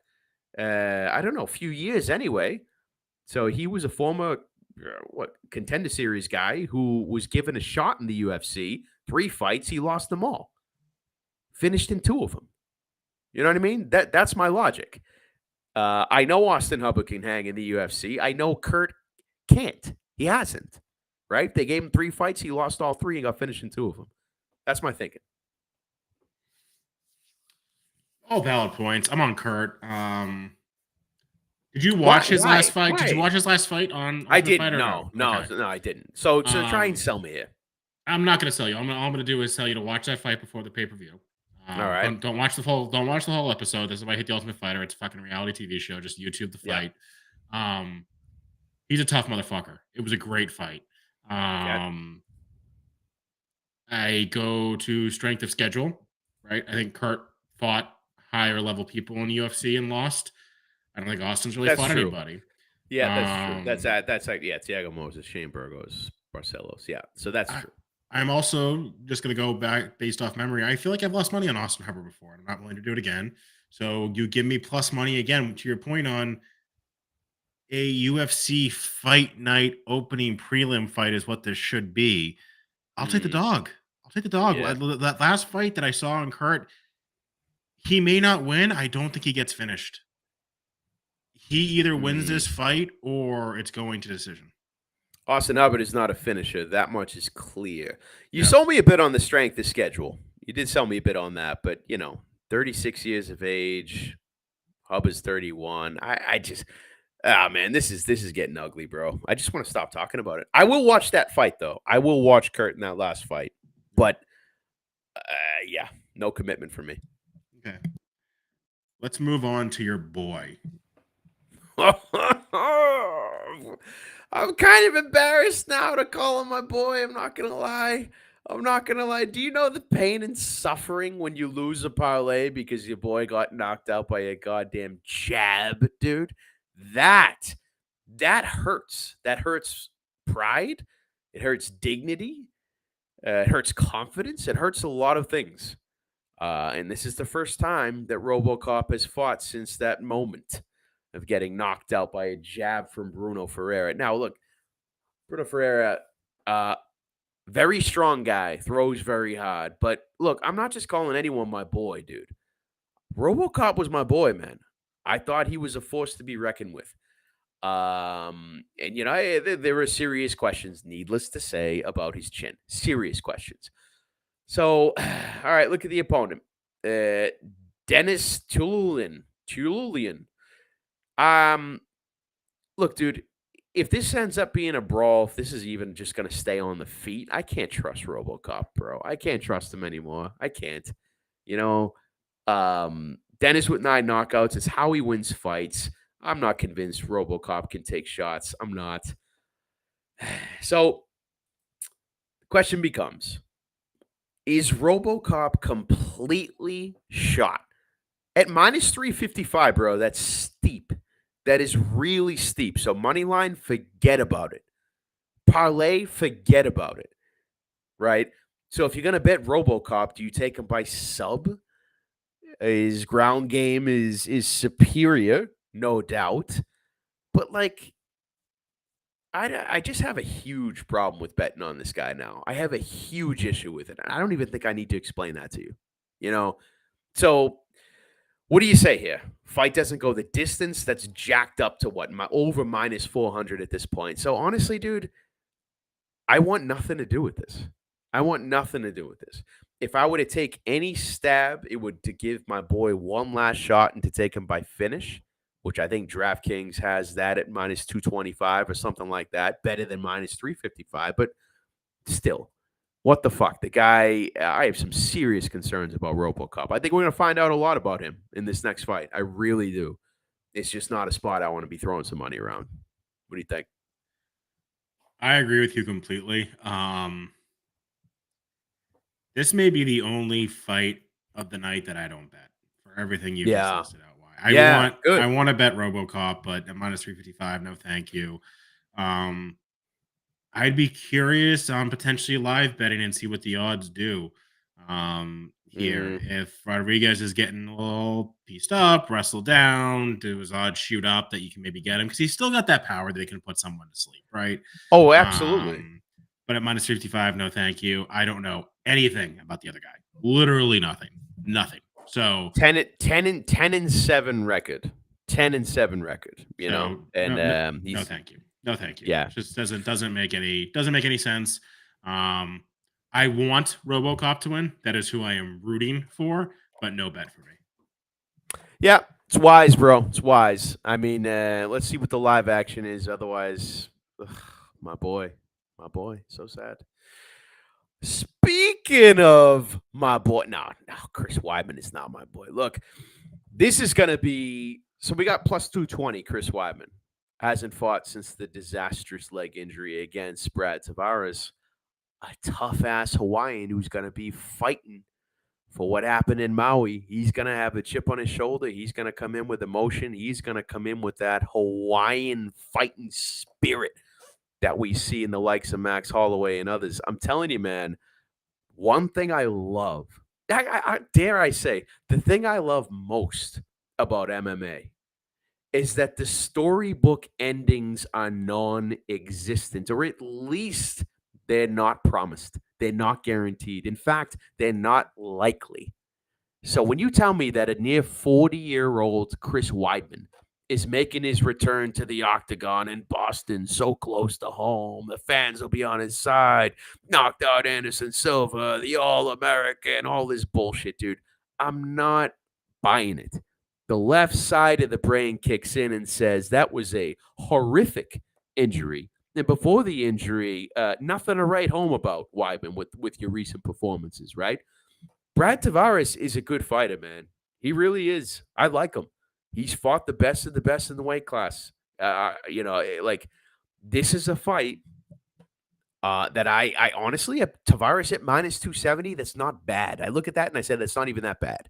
I don't know, a few years anyway. So he was a former contender series guy who was given a shot in the UFC. 3 fights, he lost them all. Finished in 2 of them. You know what I mean? That's my logic. I know Austin Hubbard can hang in the UFC. I know Kurt can't. He hasn't. Right? They gave him 3 fights. He lost all 3 and got finished in 2 of them. That's my thinking. All valid points. I'm on Kurt. Did you Why? watch his last Why? fight? Did you Why? watch his last fight on I Ultimate didn't. Fighter? No, No. no, Okay. no, I didn't. So try and Um, sell me here. I'm not gonna sell you. All I'm gonna do is tell you to watch that fight before the pay-per-view. All right. Don't watch the whole episode. This is why I hit the Ultimate Fighter. It's a fucking reality TV show. Just YouTube the Yeah. fight. Um, he's a tough motherfucker. It was a great fight. Okay. I go to strength of schedule, right? I think Kurt fought higher level people in UFC and lost. I don't think Austin's really That's fought true. anybody. Yeah, that's true. That's Um, that's like Thiago Moses, Shane Burgos, Barcelos. Yeah, so that's I, true. I'm also just going to go back based off memory. I feel like I've lost money on Austin Hubbard before, and I'm not willing to do it again. So you give me plus money again. To your point on a UFC fight night opening prelim fight is what this should be. I'll take the Hmm. dog. I'll take the dog. Yeah. That last fight that I saw in Kurt, he may not win. I don't think he gets finished. He either wins Mm. this fight or it's going to decision. Austin Hubbard is not a finisher. That much is clear. You Yeah. sold me a bit on the strength of schedule. You did sell me a bit on that, but 36 years of age. Hubbard's 31. I just, man, this is getting ugly, bro. I just want to stop talking about it. I will watch that fight though. I will watch Kurt in that last fight, but yeah, no commitment for me. Okay. Let's move on to your boy. I'm kind of embarrassed now to call him my boy. I'm not gonna lie. I'm not gonna lie. Do you know the pain and suffering when you lose a parlay because your boy got knocked out by a goddamn jab, dude? That hurts. That hurts pride. It hurts dignity. It hurts confidence. It hurts a lot of things. And this is the first time that RoboCop has fought since that moment of getting knocked out by a jab from Bruno Ferreira. Now, look, Bruno Ferreira, very strong guy, throws very hard. But look, I'm not just calling anyone my boy, dude. RoboCop was my boy, man. I thought he was a force to be reckoned with. And there were serious questions, needless to say, about his chin. Serious questions. So, all right, look at the opponent. Dennis Tululian. Look, dude, if this ends up being a brawl, if this is even just going to stay on the feet, I can't trust RoboCop, bro. I can't trust him anymore. I can't. Dennis with 9 knockouts is how he wins fights. I'm not convinced RoboCop can take shots. I'm not. So, the question becomes, is RoboCop completely shot? At minus 355, bro, that's steep. That is really steep. So money line, forget about it. Parlay, forget about it. Right? So if you're going to bet RoboCop, do you take him by sub? His ground game is superior, no doubt. But I just have a huge problem with betting on this guy now. I have a huge issue with it. I don't even think I need to explain that to you. So what do you say here? Fight doesn't go the distance. That's jacked up to what? Over minus 400 at this point. So honestly, dude, I want nothing to do with this. I want nothing to do with this. If I were to take any stab, it would to give my boy one last shot and to take him by finish, which I think DraftKings has that at minus 225 or something like that, better than minus 355. But still, what the fuck? The guy, I have some serious concerns about RoboCop. I think we're going to find out a lot about him in this next fight. I really do. It's just not a spot I want to be throwing some money around. What do you think? I agree with you completely. This may be the only fight of the night that I don't bet for everything you've just Yeah. listed out. Why Yeah. Good. I want to bet RoboCop, but at minus 355, no, thank you. I'd be curious on potentially live betting and see what the odds do here. If Rodriguez is getting a little pieced up, wrestled down, do his odds shoot up that you can maybe get him because he's still got that power that he can put someone to sleep, right? Oh, absolutely. But at minus 55, no, thank you. I don't know anything about the other guy. Literally nothing. Nothing. So 10-7 record. 10-7 record. And he's no, thank you. No, thank you. Yeah. It just doesn't make any sense. I want RoboCop to win. That is who I am rooting for, but no bet for me. Yeah, it's wise, bro. It's wise. I mean, let's see what the live action is. Otherwise, my boy, so sad. Speaking of my boy, no, Chris Weidman is not my boy. Look, this is going to be so we got plus 220. Chris Weidman hasn't fought since the disastrous leg injury against Brad Tavares, a tough ass Hawaiian who's going to be fighting for what happened in Maui. He's going to have a chip on his shoulder. He's going to come in with emotion. He's going to come in with that Hawaiian fighting spirit that we see in the likes of Max Holloway and others. I'm telling you, man, one thing I love, dare I say, the thing I love most about MMA is that the storybook endings are non existent, or at least they're not promised. They're not guaranteed. In fact, they're not likely. So when you tell me that a near 40-year-old Chris Weidman is making his return to the octagon in Boston, so close to home, the fans will be on his side, knocked out Anderson Silva, the All-American, all this bullshit, dude. I'm not buying it. The left side of the brain kicks in and says that was a horrific injury. And before the injury, nothing to write home about, Weidman, with your recent performances, right? Brad Tavares is a good fighter, man. He really is. I like him. He's fought the best of the best in the weight class. Like this is a fight that I honestly, Tavares at minus 270, that's not bad. I look at that and I said, that's not even that bad.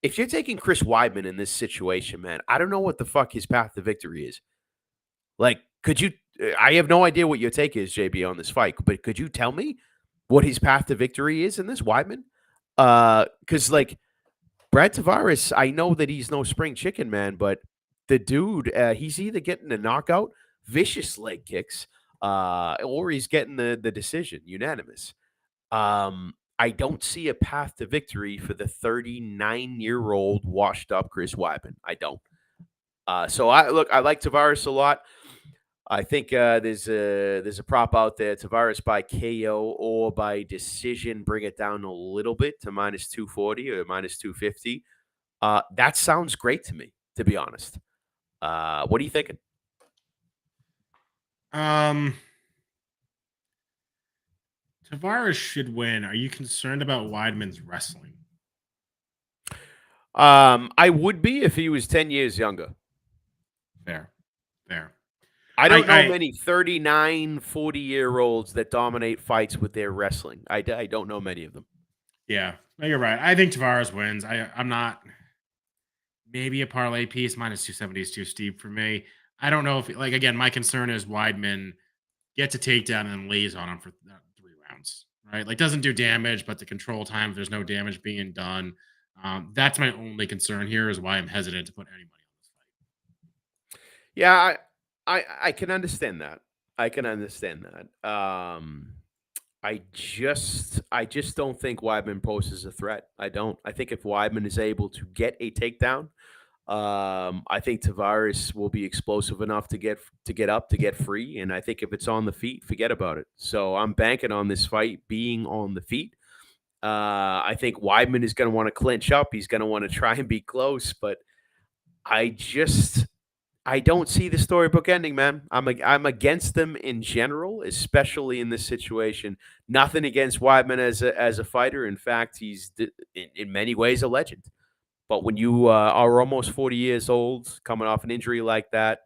If you're taking Chris Weidman in this situation, man, I don't know what the fuck his path to victory is. Like, could you, I have no idea what your take is, JB, on this fight, but could you tell me what his path to victory is in this, Weidman? Because like Brad Tavares, I know that he's no spring chicken, man, but the dude, he's either getting a knockout, vicious leg kicks, or he's getting the decision, unanimous. I don't see a path to victory for the 39-year-old washed up Chris Weidman. I don't. So I like Tavares a lot. I think there's a prop out there, Tavares by KO or by decision. Bring it down a little bit to minus 240 or minus 250. That sounds great to me, to be honest. What are you thinking? Tavares should win. Are you concerned about Weidman's wrestling? I would be if he was 10 years younger. Fair. I don't know many 39, 40-year-olds that dominate fights with their wrestling. I don't know many of them. Yeah, no, you're right. I think Tavares wins. I'm not. Maybe a parlay piece minus 270 is too steep for me. I don't know if, like, again, my concern is Weidman gets a takedown and then lays on him for 3 rounds, right? Like, doesn't do damage, but the control time, there's no damage being done. That's my only concern here, is why I'm hesitant to put any money on this fight. Yeah, I can understand that. I just don't think Weidman poses a threat. I don't. I think if Weidman is able to get a takedown, I think Tavares will be explosive enough to get up, to get free. And I think if it's on the feet, forget about it. So I'm banking on this fight being on the feet. I think Weidman is going to want to clinch up. He's going to want to try and be close, but I don't see the storybook ending, man. I'm against them in general, especially in this situation. Nothing against Weidman as a fighter. In fact, he's in many ways a legend. But when you are almost 40 years old, coming off an injury like that,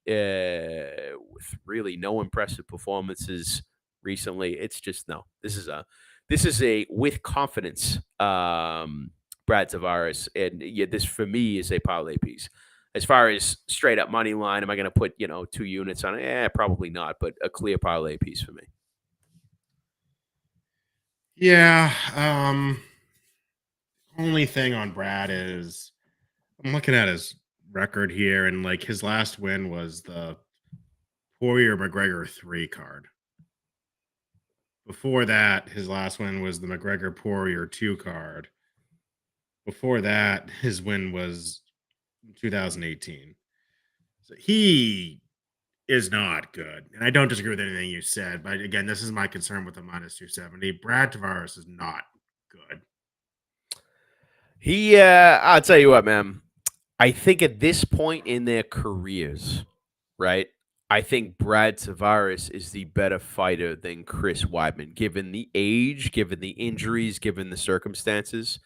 with really no impressive performances recently, it's just no. This is a with confidence, Brad Tavares, and yeah, this for me is a parlay piece. As far as straight up money line, am I going to put 2 units on it? Probably not, but a clear parlay piece for me. Yeah. Only thing on Brad is I'm looking at his record here, and like his last win was the Poirier McGregor 3 card. Before that, his last win was the McGregor Poirier 2 card. Before that, his win was 2018. So he is not good. And I don't disagree with anything you said. But again, this is my concern with the minus 270. Brad Tavares is not good. I'll tell you what, man. I think at this point in their careers, right? I think Brad Tavares is the better fighter than Chris Weidman, given the age, given the injuries, given the circumstances.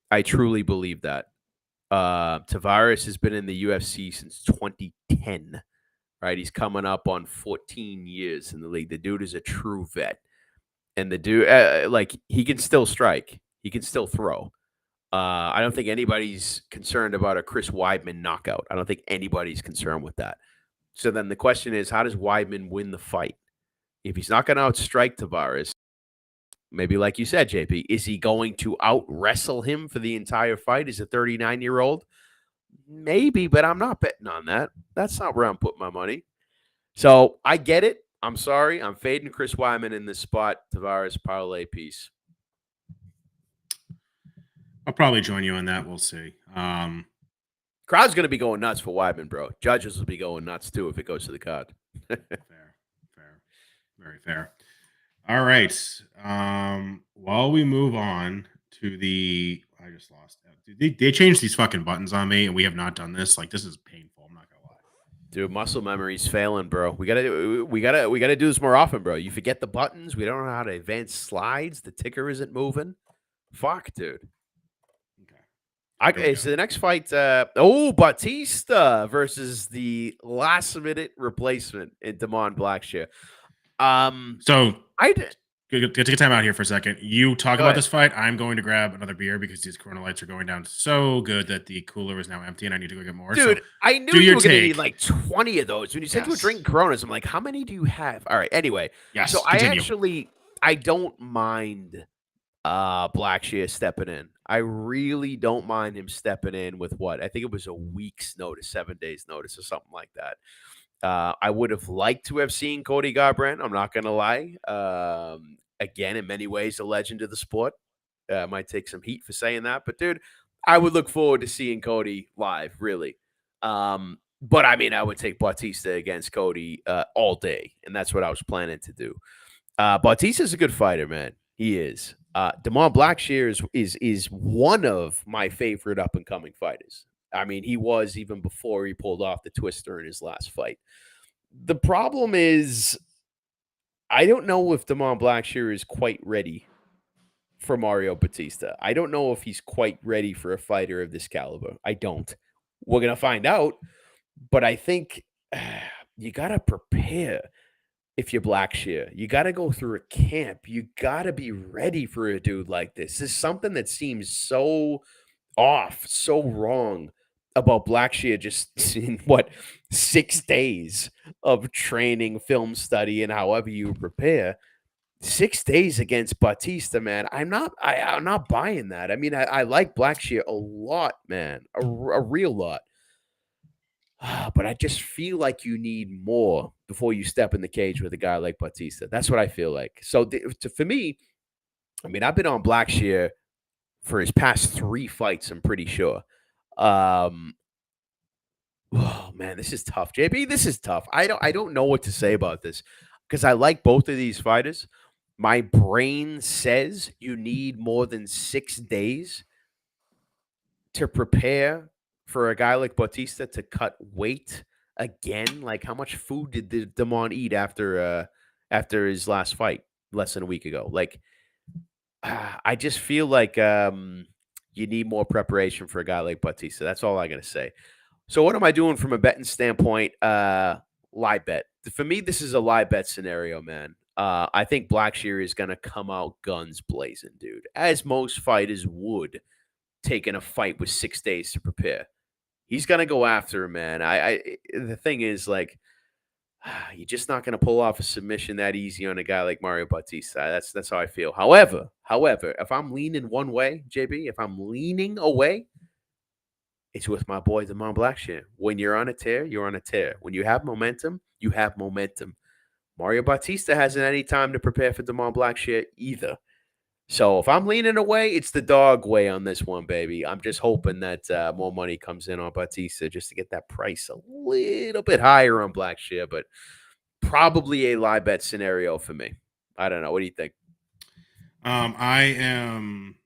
I truly believe that. Tavares has been in the UFC since 2010, right? He's coming up on 14 years in the league. The dude is a true vet. And the dude, like, he can still strike, he can still throw. I don't think anybody's concerned about a Chris Weidman knockout. I don't think anybody's concerned with that. So then the question is, how does Weidman win the fight? If he's not going to outstrike Tavares, maybe like you said, JP, is he going to out wrestle him for the entire fight as a 39-year-old? Maybe, but I'm not betting on that. That's not where I'm putting my money. So I get it. I'm sorry. I'm fading Chris Weidman in this spot. Tavares parlay piece. I'll probably join you on that. We'll see. Crowd's going to be going nuts for Weidman, bro. Judges will be going nuts too if it goes to the card. Fair, very fair. All right. While we move on to I just lost. They changed these fucking buttons on me, and we have not done this. Like, this is painful. I'm not gonna lie. Dude, muscle memory's failing, bro. We gotta do this more often, bro. You forget the buttons. We don't know how to advance slides. The ticker isn't moving. Fuck, dude. Okay, so the next fight, Batista versus the last-minute replacement in Damon Blackshear. So I did. Take a time out here for a second. You talk about this fight. I'm going to grab another beer because these Corona lights are going down so good that the cooler is now empty and I need to go get more. Dude, so I knew you were going to need like 20 of those. When you said you were drinking Coronas, I'm like, how many do you have? All right, anyway. Yes, so continue. I don't mind Blackshear stepping in. I really don't mind him stepping in with what? I think it was a week's notice, 7 days notice or something like that. I would have liked to have seen Cody Garbrandt. I'm not going to lie. Again, in many ways, a legend of the sport. Might take some heat for saying that, but dude, I would look forward to seeing Cody live, really. But I mean, I would take Bautista against Cody all day, and that's what I was planning to do. Bautista's a good fighter, man. He is. Damon Blackshear is one of my favorite up and coming fighters. I mean, he was even before he pulled off the twister in his last fight. The problem is, I don't know if Damon Blackshear is quite ready for Mario Batista. I don't know if he's quite ready for a fighter of this caliber. I don't. We're going to find out, but I think you got to prepare if you're Blackshear. You got to go through a camp. You got to be ready for a dude like this. This is something that seems so off, so wrong about Blackshear just in 6 days of training, film study, and however you prepare. 6 days against Batista, man. I'm not buying that. I mean, I like Blackshear a lot, man, a real lot. But I just feel like you need more before you step in the cage with a guy like Batista. That's what I feel like. So for me, I mean, I've been on Blackshear for his past 3 fights, I'm pretty sure. Oh man, this is tough. JB, this is tough. I don't know what to say about this because I like both of these fighters. My brain says you need more than 6 days to prepare for a guy like Bautista to cut weight again. Like, how much food did Damon eat after his last fight less than a week ago? Like, I just feel like you need more preparation for a guy like Bautista. That's all I gotta say. So what am I doing from a betting standpoint? Live bet. For me, this is a live bet scenario, man. I think Blackshear is going to come out guns blazing, dude, as most fighters would, taking a fight with 6 days to prepare. He's going to go after him, man. The thing is, like, you're just not going to pull off a submission that easy on a guy like Mario Bautista. That's how I feel. However, if I'm leaning one way, JB, if I'm leaning away, it's with my boy Damon Blackshear. When you're on a tear, you're on a tear. When you have momentum, you have momentum. Mario Bautista hasn't any time to prepare for Damon Blackshear either. So if I'm leaning away, it's the dog way on this one, baby. I'm just hoping that more money comes in on Bautista just to get that price a little bit higher on Blackshear, but probably a live bet scenario for me. I don't know. What do you think? I am.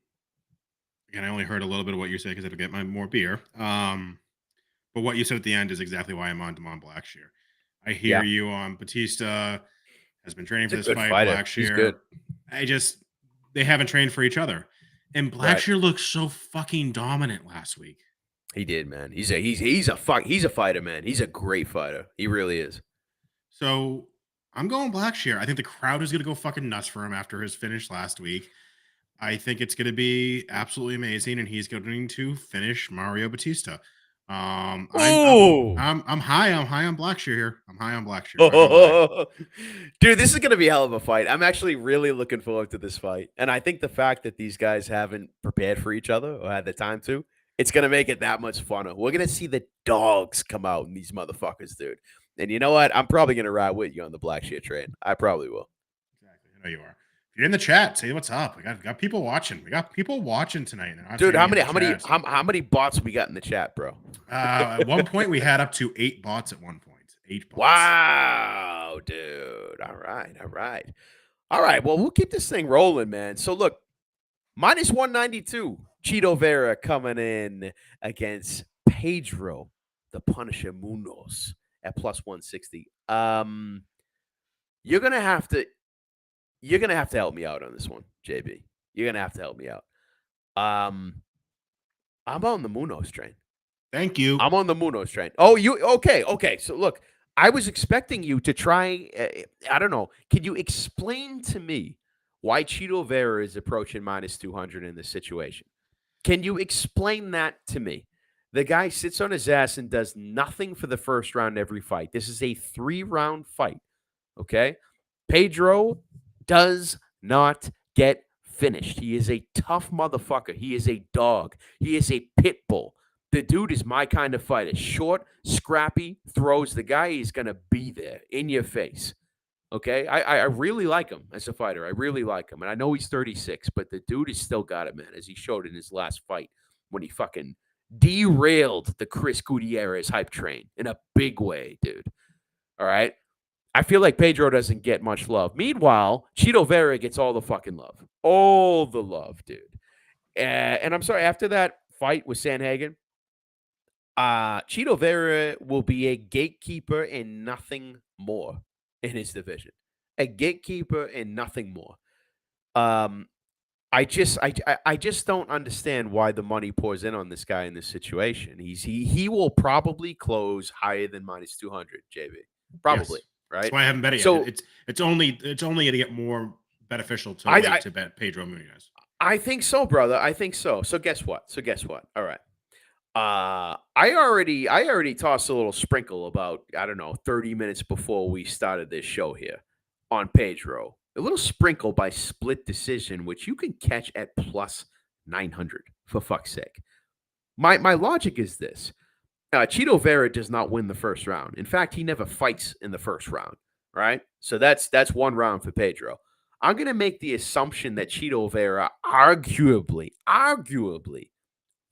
Again, I only heard a little bit of what you said because I had to get my more beer. But what you said at the end is exactly why I'm on Damon Blackshear. I hear Yeah, you on Batista has been training he's for a this good fight. fighter. He's good. Blackshear, I just they haven't trained for each other. And Right. Blackshear looked so fucking dominant last week. He did, man. He's a fighter, man. He's a great fighter. He really is. So I'm going Blackshear. I think the crowd is gonna go fucking nuts for him after his finish last week. I think it's gonna be absolutely amazing, and he's going to finish Mario Batista. Oh, I'm high. I'm high on Blackshear here. I'm high on Blackshear. Not gonna lie. dude, this is gonna be a hell of a fight. I'm actually really looking forward to this fight, and I think the fact that these guys haven't prepared for each other or had the time to, it's gonna make it that much funner. We're gonna see the dogs come out in these motherfuckers, dude. And you know what? I'm probably gonna ride with you on the black shit train. I probably will. Exactly. I know you are. If you're in the chat, say what's up. We got people watching. We got people watching tonight. They're not Dude, saying how anything many in how the many chat. how many bots we got in the chat, bro? At one point, we had up to 8 bots at one point. 8 bots. Wow, dude. All right, all right. All right. Well, we'll keep this thing rolling, man. So look, minus 192. Cheeto Vera coming in against Pedro, the Punisher Munoz at plus 160. You're gonna have to help me out on this one, JB. You're gonna have to help me out. Um, I'm on the Munoz train. Thank you. I'm on the Munoz train. Oh, you okay? Okay. So look, I was expecting you to try. I don't know. Can you explain to me why Cheeto Vera is approaching minus 200 in this situation? Can you explain that to me? The guy sits on his ass and does nothing for the first round every fight. This is a 3-round fight. Okay. Pedro does not get finished. He is a tough motherfucker. He is a dog. He is a pit bull. The dude is my kind of fighter. Short, scrappy, throws. The guy is going to be there in your face. Okay. I really like him as a fighter. I really like him. And I know he's 36, but the dude has still got it, man, as he showed in his last fight when he fucking derailed the Chris Gutierrez hype train in a big way, dude. All right. I feel like Pedro doesn't get much love. Meanwhile, Cheeto Vera gets all the fucking love. All the love, dude. And I'm sorry, after that fight with Sanhagen, Cheeto Vera will be a gatekeeper and nothing more in his division. A gatekeeper and nothing more. Um, I just don't understand why the money pours in on this guy in this situation. He will probably close higher than minus 200, JB. Probably, Yes. That's right? why I haven't bet it So yet. It's only going to get more beneficial to I, wait I to bet Pedro Munoz. I think so, brother. I think so. So guess what? All right. I already tossed a little sprinkle about, I don't know, 30 minutes before we started this show here on Pedro. A little sprinkle by split decision, which you can catch at plus 900, for fuck's sake. My logic is this. Cheeto Vera does not win the first round. In fact, he never fights in the first round, right? So that's one round for Pedro. I'm going to make the assumption that Cheeto Vera arguably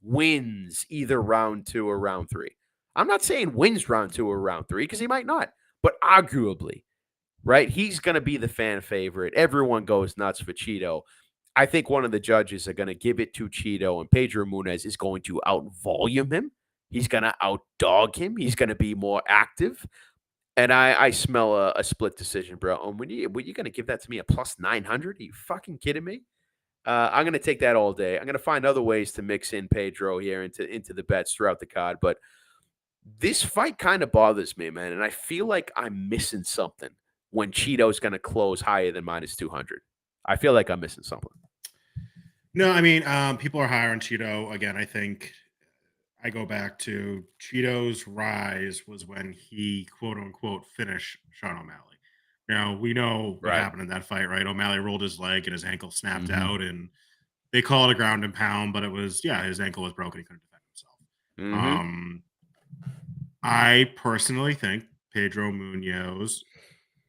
wins either round 2 or round 3. I'm not saying wins round 2 or round 3 because he might not, but arguably, right? He's going to be the fan favorite. Everyone goes nuts for Cheeto. I think one of the judges are going to give it to Cheeto, and Pedro Munez is going to outvolume him. He's going to outdog him. He's going to be more active. And I smell a split decision, bro. And when you going to give that to me at plus 900? Are you fucking kidding me? I'm going to take that all day. I'm going to find other ways to mix in Pedro here into the bets throughout the card. But this fight kind of bothers me, man. And I feel like I'm missing something when Cheeto's going to close higher than minus 200. I feel like I'm missing something. No, I mean, people are higher on Cheeto. Again, I think I go back to Cheeto's rise was when he quote unquote finished Sean O'Malley. We know what Right. happened in that fight, right? O'Malley rolled his leg and his ankle snapped Mhm. out, and they call it a ground and pound, but it was, his ankle was broken. He couldn't defend himself. Mm-hmm. I personally think Pedro Munoz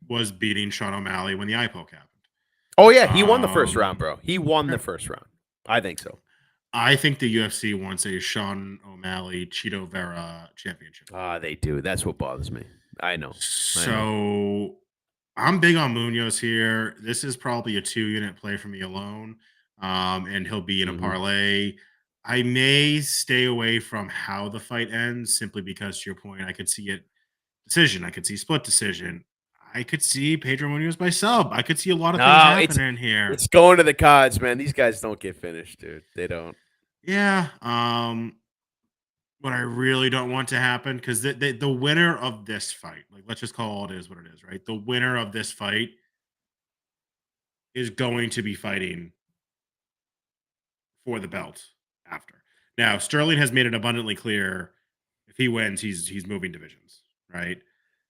was beating Sean O'Malley when the eye poke happened. Oh, yeah. He won the first round, bro. He won the first round. I think so. I think the UFC wants a Sean O'Malley Cheeto Vera championship. They do. That's what bothers me. I know. So I'm big on Munoz here. This is probably a 2-unit play for me alone. And he'll be in a parlay. I may stay away from how the fight ends simply because, to your point, I could see it decision. I could see split decision. I could see Pedro Munoz by sub. I could see a lot of things No, happening here. it's going to the cards, man. These guys don't get finished, dude. They don't. Yeah. What I really don't want to happen, because the winner of this fight, like let's just call it is what it is, right? The winner of this fight is going to be fighting for the belt after. Now, Sterling has made it abundantly clear if he wins, he's moving divisions, right?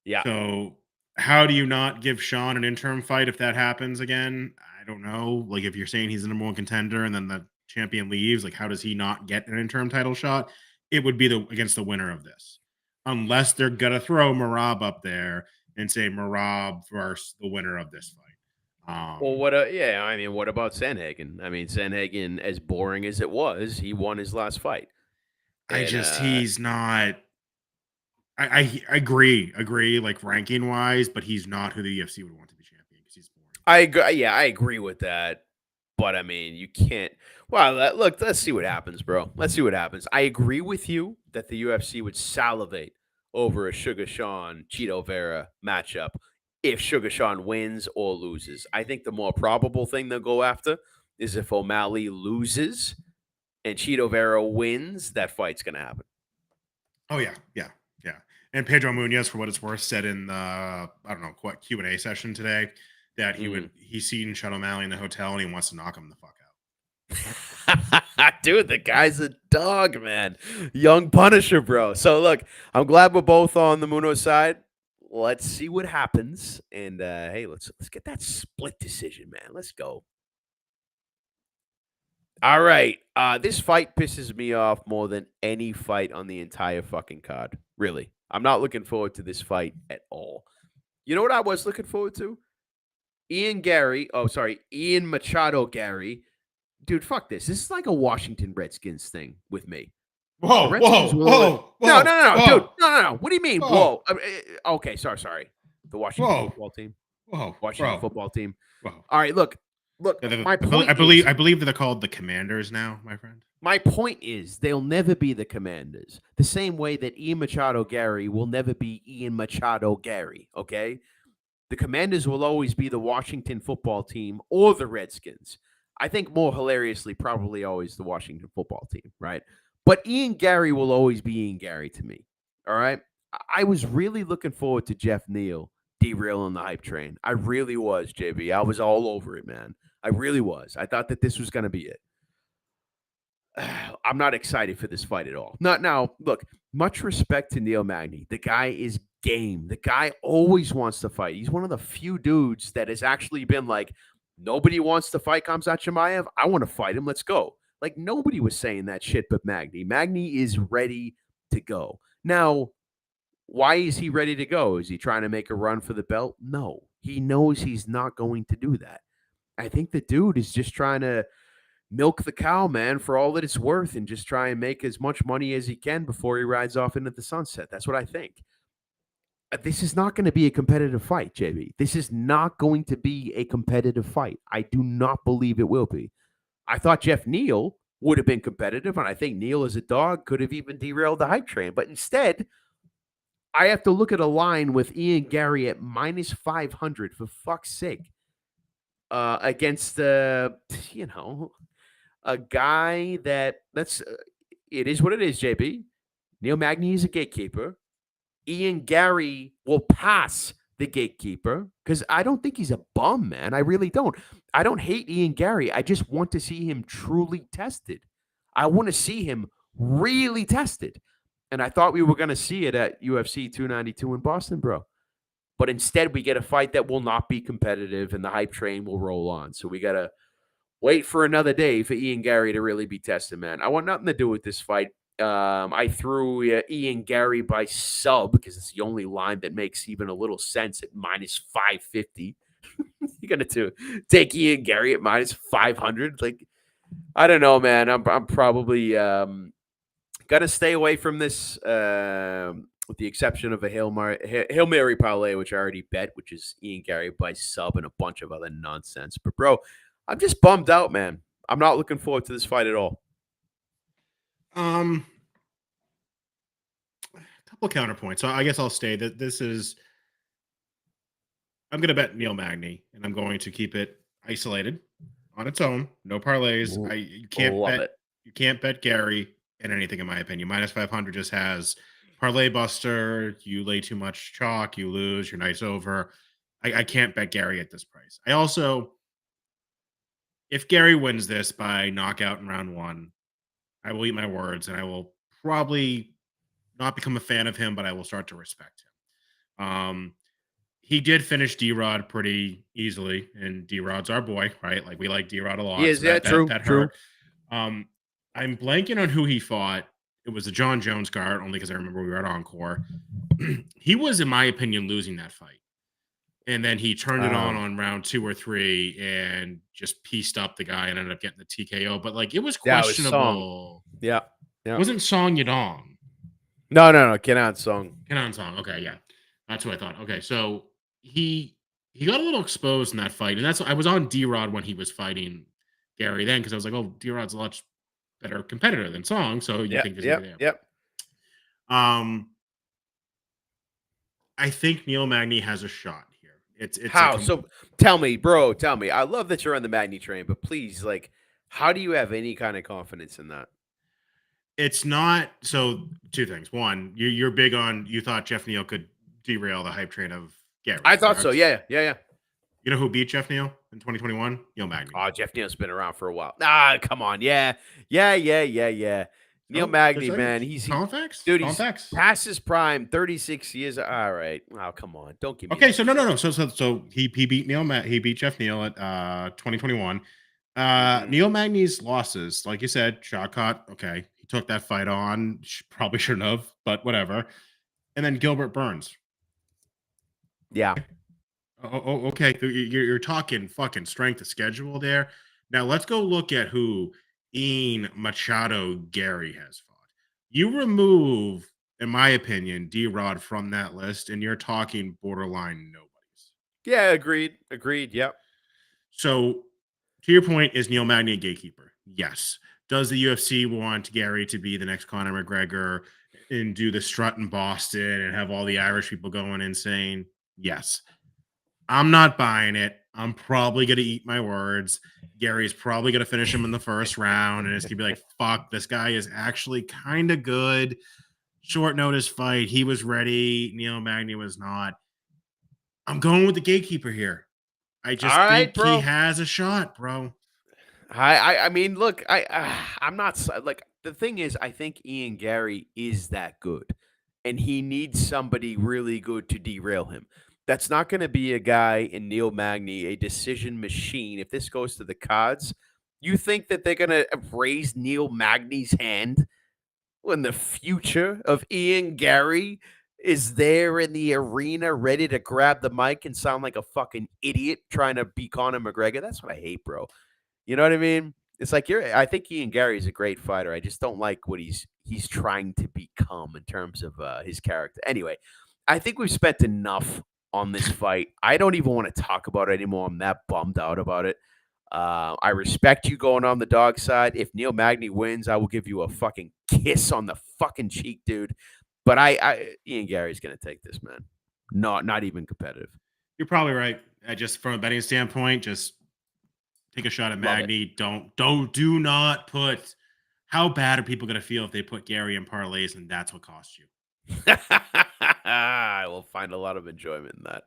Yeah. So how do you not give Sean an interim fight if that happens again? I don't know. Like if you're saying he's the number one contender and then the champion leaves, like how does he not get an interim title shot? It would be against the winner of this, unless they're gonna throw Marab up there and say Marab versus the winner of this fight. Well, yeah, I mean, what about Sandhagen? I mean, Sandhagen, as boring as it was, he won his last fight. And He's not. I agree, like ranking wise, but he's not who the UFC would want to be champion because he's boring. I agree. Yeah, I agree with that. But I mean, you can't. Well, look, let's see what happens, bro. Let's see what happens. I agree with you that the UFC would salivate over a Sugar Sean Cheeto Vera matchup if Sugar Sean wins or loses. I think the more probable thing they'll go after is if O'Malley loses and Cheeto Vera wins, that fight's gonna happen. Oh yeah. And Pedro Munoz, for what it's worth, said in the I don't know what Q&A session today that he's seen Sean O'Malley in the hotel and he wants to knock him the fuck out. Dude, the guy's a dog, man. Young Punisher, bro. So look, I'm glad we're both on the Munoz side. Let's see what happens. And hey, let's get that split decision, man. Let's go. All right. This fight pisses me off more than any fight on the entire fucking card. Really. I'm not looking forward to this fight at all. You know what I was looking forward to? Ian Machado Gary. Dude, fuck this. This is like a Washington Redskins thing with me. Whoa. No, dude. No. What do you mean, whoa? Okay, sorry. The Washington football team. Washington football team. Whoa. All right, look. My point I believe that they're called the Commanders now, my friend. My point is they'll never be the Commanders. The same way that Ian Machado Gary will never be Ian Machado Gary, okay? The Commanders will always be the Washington football team or the Redskins. I think more hilariously, probably always the Washington football team, right? But Ian Gary will always be Ian Gary to me, all right? I was really looking forward to Jeff Neal derailing the hype train. I really was, JB. I was all over it, man. I really was. I thought that this was going to be it. I'm not excited for this fight at all. Not now. Look, much respect to Neil Magny. The guy is game. The guy always wants to fight. He's one of the few dudes that has actually been like, nobody wants to fight Khamzat Chimaev. I want to fight him. Let's go. Like, nobody was saying that shit but Magny. Magny is ready to go. Now, why is he ready to go? Is he trying to make a run for the belt? No. He knows he's not going to do that. I think the dude is just trying to milk the cow, man, for all that it's worth and just try and make as much money as he can before he rides off into the sunset. That's what I think. This is not going to be a competitive fight, JB. This is not going to be a competitive fight. I do not believe it will be. I thought Jeff Neal would have been competitive, and I think Neal as a dog could have even derailed the hype train. But instead, I have to look at a line with Ian Gary at minus 500, for fuck's sake, against, a guy that's it is what it is, JB. Neil Magny is a gatekeeper. Ian Gary will pass the gatekeeper because I don't think he's a bum, man. I really don't. I don't hate Ian Gary. I just want to see him truly tested. I want to see him really tested. And I thought we were going to see it at UFC 292 in Boston, bro. But instead, we get a fight that will not be competitive and the hype train will roll on. So we got to wait for another day for Ian Gary to really be tested, man. I want nothing to do with this fight. I threw Ian Gary by sub because it's the only line that makes even a little sense at minus 550. You're going to take Ian Gary at minus 500? Like, I don't know, man. I'm probably going to stay away from this with the exception of a Hail Mary parlay, which I already bet, which is Ian Gary by sub and a bunch of other nonsense. But, bro, I'm just bummed out, man. I'm not looking forward to this fight at all. A couple counterpoints. So I guess I'll stay that this is. I'm going to bet Neil Magny, and I'm going to keep it isolated on its own. No parlays. L- You can't Love bet. it. You can't bet Gary in anything, in my opinion. Minus 500 just has parlay buster. You lay too much chalk, you lose. Your night's over. I can't bet Gary at this price. I also, if Gary wins this by knockout in round one, I will eat my words, and I will probably not become a fan of him, but I will start to respect him. He did finish D Rod pretty easily, and D Rod's our boy, right? Like we like D Rod a He lot, is, so yeah, true, that true. hurt. Um, I'm blanking on who he fought. It was the John Jones card, only because I remember we were at Encore. He was, in my opinion, losing that fight, and then he turned it Um, on round 2 or 3 and just pieced up the guy and ended up getting the TKO. But like it was yeah, it was Song. questionable. Yeah, It yeah. wasn't Song Yadong. No, no, no. Kenan Song. Kenan Song. Okay, yeah, that's what I thought. Okay, so he he got a little exposed in that fight, and that's I was on D Rod when he was fighting Gary then because I was like, oh, D Rod's a lot better competitor than Song, so you Yep, think he's gonna yep, be there. yep. Um, I think Neil Magny has a shot here. It's a How? So tell me, bro, tell me. I love that you're on the Magni train, but please, like, how do you have any kind of confidence in that? it's not so two things. One, you're big on you thought Jeff Neal could derail the hype train of Gary, I thought so. correct? Yeah, yeah, yeah. You know who beat Jeff Neal in 2021? Neil Magny. Oh, Jeff Neal's been around for a while. Ah, come on. Yeah. Yeah, yeah, yeah, yeah. Neil Oh, Magny, man. calling facts. Dude, Calling he's facts. past his prime, 36 years. All right. Oh, come on. Don't give me Okay, that so no, no, shit. no. So he beat he beat Jeff Neal at 2021. Hmm. Neil Magny's losses, like you said, shot caught. Okay, he took that fight on. Probably shouldn't have, but whatever. And then Gilbert Burns. Yeah. Okay. So you're talking fucking strength of schedule there. Now let's go look at who Ian Machado Gary has fought. You remove, in my opinion, D Rod from that list, and you're talking borderline nobodies. Yeah, agreed. Agreed. Yep. So, to your point, is Neil Magny a gatekeeper? Yes. Does the UFC want Gary to be the next Conor McGregor and do the strut in Boston and have all the Irish people going insane? Yes. I'm not buying it. I'm probably going to eat my words. Gary's probably going to finish him in the first round, and it's going to be like, fuck, this guy is actually kind of good. Short notice fight. He was ready. Neil Magny was not. I'm going with the gatekeeper here. I All just right, think he bro. has a shot, bro. I mean, look, I'm not like the thing is, I think Ian Gary is that good, and he needs somebody really good to derail him. That's not going to be a guy in Neil Magny, a decision machine. If this goes to the cards, you think that they're going to raise Neil Magny's hand when the future of Ian Gary is there in the arena, ready to grab the mic and sound like a fucking idiot trying to be Conor McGregor? That's what I hate, bro. You know what I mean? It's like I think Ian Gary is a great fighter. I just don't like what he's trying to become in terms of his character. Anyway, I think we've spent enough on this fight. I don't even want to talk about it anymore. I'm that bummed out about it. I respect you going on the dog side. If Neil Magny wins, I will give you a fucking kiss on the fucking cheek, dude. But Ian Gary's gonna take this, man. Not even competitive. You're probably right. Just from a betting standpoint, just take a shot at Love it. Magny. Do not put. How bad are people going to feel if they put Gary in parlays and that's what costs you? I will find a lot of enjoyment in that.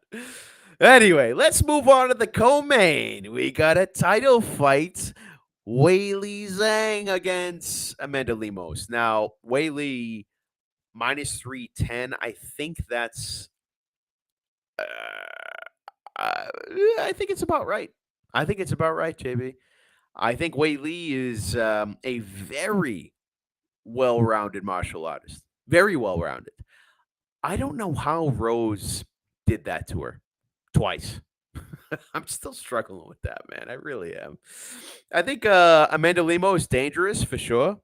Anyway, let's move on to the co-main. We got a title fight. Weili Zhang against Amanda Lemos. Now, Weili minus 310. I think that's. Uh, I think it's about right. I think it's about right, JB. I think Weili is a very well-rounded martial artist. Very well-rounded. I don't know how Rose did that to her twice. I'm still struggling with that, man. I really am. I think Amanda Lemo is dangerous for sure.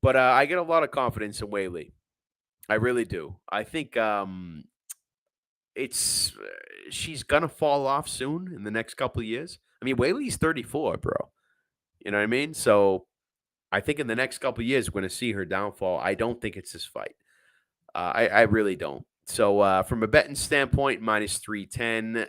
But I get a lot of confidence in Weili. I really do. I think it's she's gonna fall off soon in the next couple of years. I mean, Weili's 34, bro. You know what I mean? So I think in the next couple of years we're gonna see her downfall. I don't think it's this fight. I really don't. So from a betting standpoint, minus 310.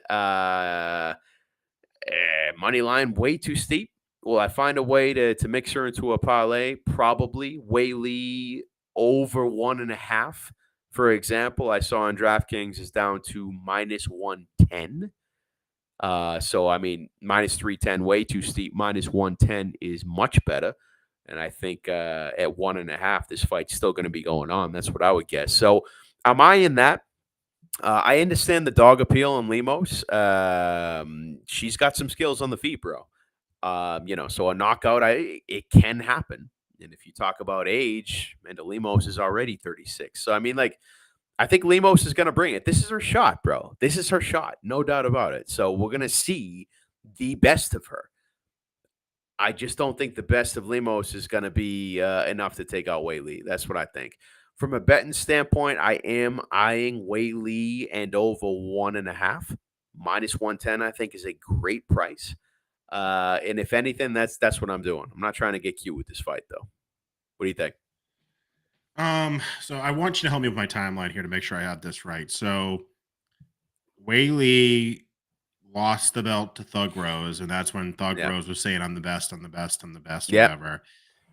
Money line way too steep. Will I find a way to mix her into a parlay? Probably. Whaley over 1.5. For example, I saw on DraftKings is down to minus 110. So I mean, minus 310, way too steep. Minus 110 is much better. And I think at 1.5, this fight's still going to be going on. That's what I would guess. So am I in that? I understand the dog appeal on Lemos. She's got some skills on the feet, bro. So a knockout, it can happen. And if you talk about age, and Lemos is already 36. So I mean, like, I think Lemos is going to bring it. This is her shot, bro. This is her shot, no doubt about it. So we're going to see the best of her. I just don't think the best of Lemos is going to be enough to take out Whaley. That's what I think. From a betting standpoint, I am eyeing Whaley and over 1.5. Minus 110, I think, is a great price. And if anything, that's what I'm doing. I'm not trying to get cute with this fight, though. What do you think? So I want you to help me with my timeline here to make sure I have this right. So Whaley lost the belt to Thug Rose, and that's when Thug Yeah. Rose was saying, I'm the best, I'm the best, I'm the best, Yeah. whatever.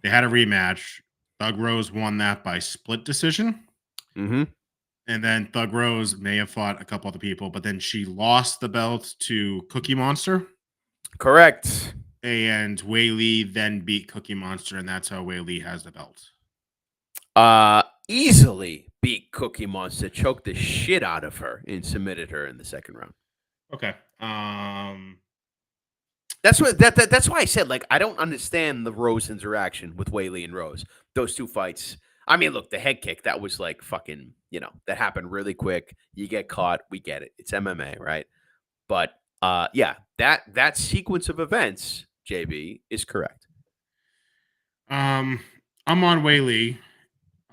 They had a rematch. Thug Rose won that by split decision. Mm-hmm. And then Thug Rose may have fought a couple other people, but then she lost the belt to Cookie Monster. Correct. And Whaley then beat Cookie Monster, and that's how Whaley has the belt. Easily beat Cookie Monster, choked the shit out of her, and submitted her in the second round. Okay. That's why I said, like, I don't understand the Rose interaction with Whaley and Rose. Those two fights. I mean, look, the head kick, that was like fucking, that happened really quick. You get caught, we get it. It's MMA, right? But yeah, that sequence of events, JB, is correct. I'm on Whaley.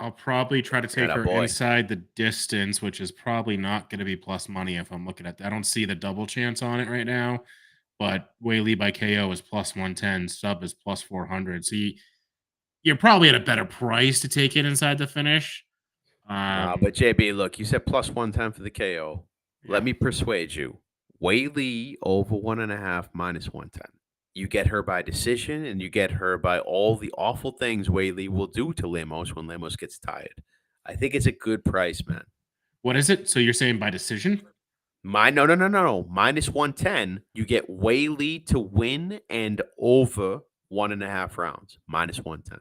I'll probably try to take her boy. inside the distance, which is probably not going to be plus money if I'm looking at that. I don't see the double chance on it right now, but Whaley by KO is plus 110, sub is plus 400. So you're probably at a better price to take it inside the finish. But JB, look, you said plus 110 for the KO. Yeah. Let me persuade you. Whaley over 1.5 minus 110. You get her by decision, and you get her by all the awful things Whaley will do to Lemos when Lemos gets tired. I think it's a good price, man. What is it? So you're saying by decision? No. Minus 110. You get Whaley to win and over 1.5 rounds. Minus 110.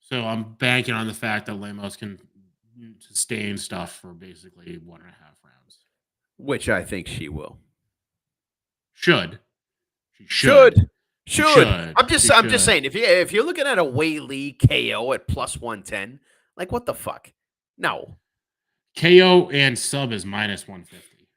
So I'm banking on the fact that Lemos can sustain stuff for basically 1.5 rounds. Which I think she will. Should. Should. I'm just saying, if you're looking at a Whaley KO at plus 110, like, what the fuck? No. KO and sub is minus 150.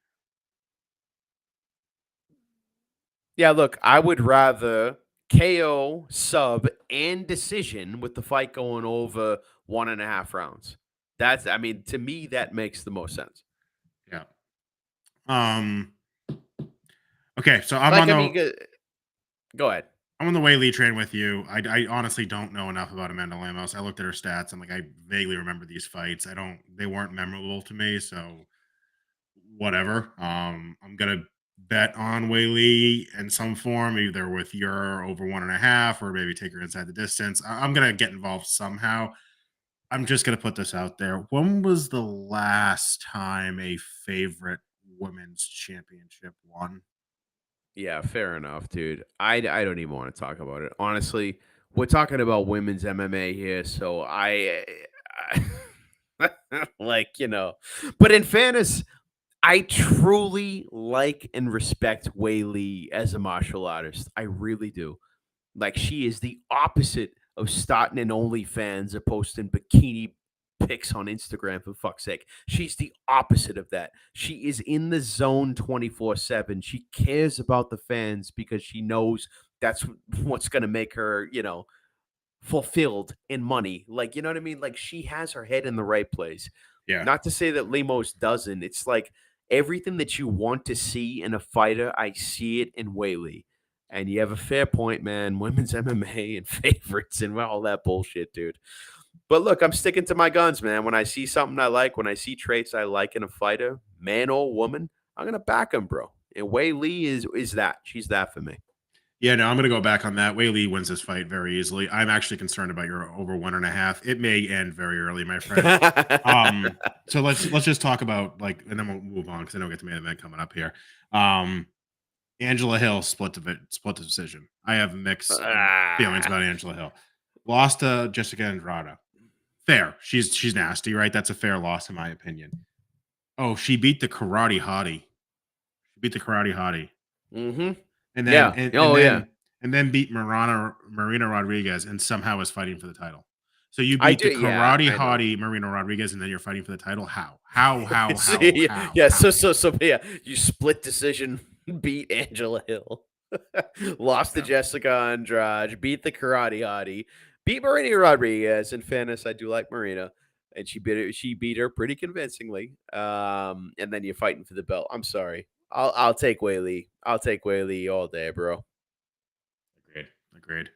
Yeah, look, I would rather KO, sub, and decision with the fight going over 1.5 rounds. To me, that makes the most sense. Yeah. Okay, so go ahead. I'm on the Whaley train with you. I honestly don't know enough about Amanda Lemos. I looked at her stats. I'm like, I vaguely remember these fights. They weren't memorable to me, so whatever. I'm gonna bet on Whaley in some form, either with your over 1.5 or maybe take her inside the distance. I'm gonna get involved somehow. I'm just gonna put this out there. When was the last time a favorite women's championship won? Yeah, fair enough, dude. I don't even want to talk about it. Honestly, we're talking about women's MMA here, so I But in fairness, I truly like and respect Whaley as a martial artist. I really do. Like, she is the opposite of starting an OnlyFans or posting bikini pics on Instagram, for fuck's sake. She's the opposite of that. She is in the zone 24/7. She cares about the fans because she knows that's what's going to make her, fulfilled in money. Like, you know what I mean? Like, she has her head in the right place. Yeah. Not to say that Lemos doesn't. It's like everything that you want to see in a fighter, I see it in Whaley. And you have a fair point, man. Women's MMA and favorites and all that bullshit, dude. But look, I'm sticking to my guns, man. When I see something I like, when I see traits I like in a fighter, man or woman, I'm gonna back him, bro. And Wei Lee is that. She's that for me. Yeah, no, I'm going to go back on that. Wei Lee wins this fight very easily. I'm actually concerned about your over 1.5. It may end very early, my friend. So let's just talk about like, and then we'll move on because I know we get the main event coming up here. Um, Angela Hill split the decision. I have mixed feelings Ah. about Angela Hill. Lost to Jessica Andrade. Fair. She's nasty, right? That's a fair loss in my opinion. Oh, she beat the Karate Hottie. She beat the Karate Hottie. Mm-hmm. And then Yeah. Oh yeah. and then beat Marina Rodriguez and somehow is fighting for the title. So you I beat do. the Yeah, karate I know. hottie Marina Rodriguez and then you're fighting for the title? How? Yeah. How? So yeah. You split decision, beat Angela Hill, lost to Yeah. Jessica Andrade, beat the Karate Hottie, beat Marina Rodriguez. In fairness, I do like Marina, and she beat her pretty convincingly. And then you're fighting for the belt. I'm sorry. I'll take Wei Lee. I'll take Wei Lee all day, bro. Agreed. Agreed.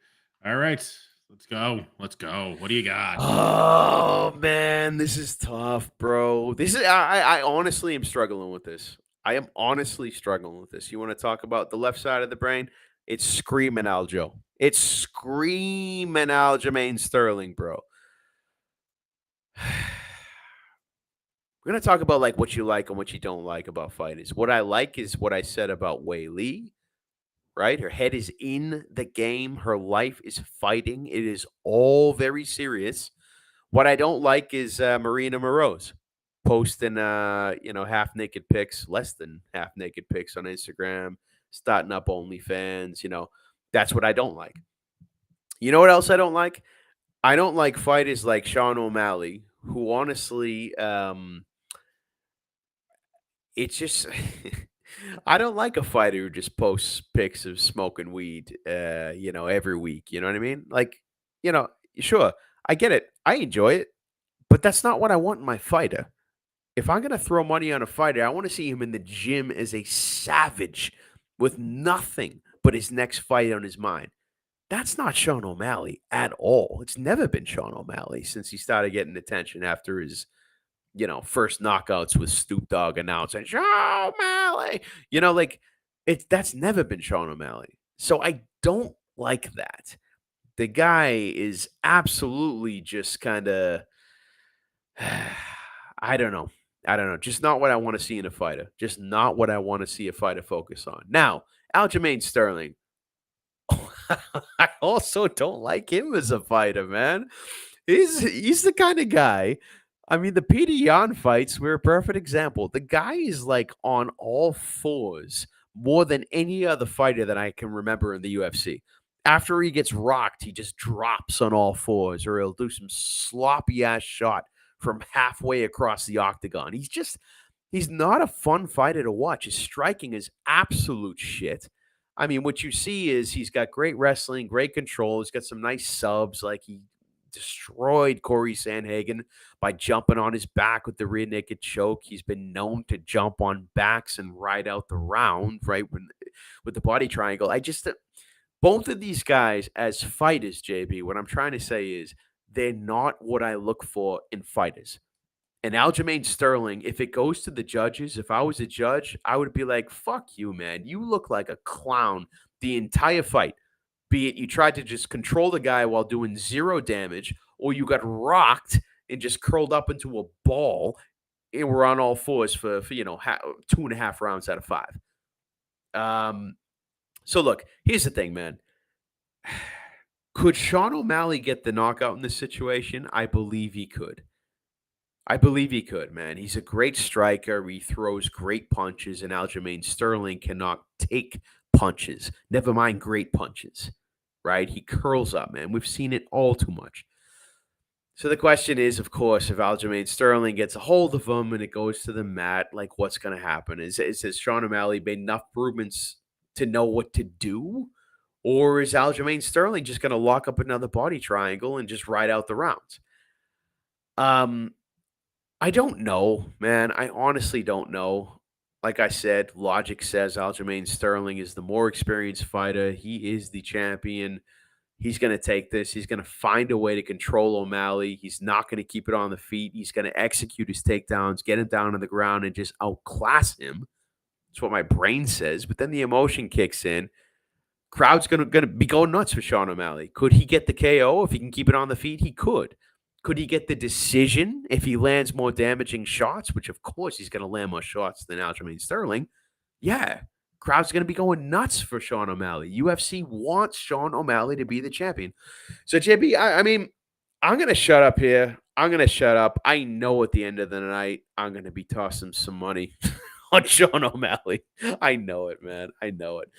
All right. Let's go. Let's go. What do you got? Oh man, this is tough, bro. This is I honestly am struggling with this. I am honestly struggling with this. You want to talk about the left side of the brain? It's screaming Aljo. It's screaming Aljamain Sterling, bro. We're gonna talk about like what you like and what you don't like about fighters. What I like is what I said about Wei Lee, right? Her head is in the game. Her life is fighting. It is all very serious. What I don't like is Marina Moroz posting, half naked pics, less than half naked pics on Instagram, starting up OnlyFans. That's what I don't like. You know what else I don't like? I don't like fighters like Sean O'Malley, who honestly, it's just, I don't like a fighter who just posts pics of smoking weed, every week. You know what I mean? Like, you know, sure, I get it. I enjoy it. But that's not what I want in my fighter. If I'm gonna throw money on a fighter, I want to see him in the gym as a savage with nothing but his next fight on his mind. That's not Sean O'Malley at all. It's never been Sean O'Malley since he started getting attention after his, first knockouts with Stoop Dogg announcing Sean O'Malley. Like that's never been Sean O'Malley. So I don't like that. The guy is absolutely just kind of I don't know. I don't know. Just not what I want to see in a fighter. Just not what I want to see a fighter focus on. Now, Aljamain Sterling. I also don't like him as a fighter, man. He's the kind of guy. I mean, the Peter Yan fights were a perfect example. The guy is like on all fours more than any other fighter that I can remember in the UFC. After he gets rocked, he just drops on all fours, or he'll do some sloppy ass shot from halfway across the octagon. He's not a fun fighter to watch. His striking is absolute shit. I mean, what you see is he's got great wrestling, great control. He's got some nice subs. Like he destroyed Corey Sandhagen by jumping on his back with the rear naked choke. He's been known to jump on backs and ride out the round, right? With the body triangle. Both of these guys as fighters, JB, what I'm trying to say is they're not what I look for in fighters. And Aljamain Sterling, if it goes to the judges, if I was a judge, I would be like, fuck you, man. You look like a clown the entire fight. Be it you tried to just control the guy while doing zero damage, or you got rocked and just curled up into a ball and were on all fours for 2.5 rounds out of 5. So look, here's the thing, man. Could Sean O'Malley get the knockout in this situation? I believe he could. I believe he could, man. He's a great striker. He throws great punches, and Aljamain Sterling cannot take punches. Never mind great punches, right? He curls up, man. We've seen it all too much. So the question is, of course, if Aljamain Sterling gets a hold of him and it goes to the mat, like what's going to happen? Has Sean O'Malley made enough improvements to know what to do? Or is Aljamain Sterling just going to lock up another body triangle and just ride out the rounds? I don't know, man. I honestly don't know. Like I said, logic says Aljamain Sterling is the more experienced fighter. He is the champion. He's going to take this. He's going to find a way to control O'Malley. He's not going to keep it on the feet. He's going to execute his takedowns, get him down on the ground, and just outclass him. That's what my brain says. But then the emotion kicks in. Crowd's gonna be going nuts for Sean O'Malley. Could he get the KO if he can keep it on the feet? He could. Could he get the decision if he lands more damaging shots? Which, of course, he's going to land more shots than Aljamain Sterling. Yeah, crowd's going to be going nuts for Sean O'Malley. UFC wants Sean O'Malley to be the champion. So, JB, I mean, I'm going to shut up here. I'm going to shut up. I know at the end of the night, I'm going to be tossing some money on Sean O'Malley. I know it, man. I know it.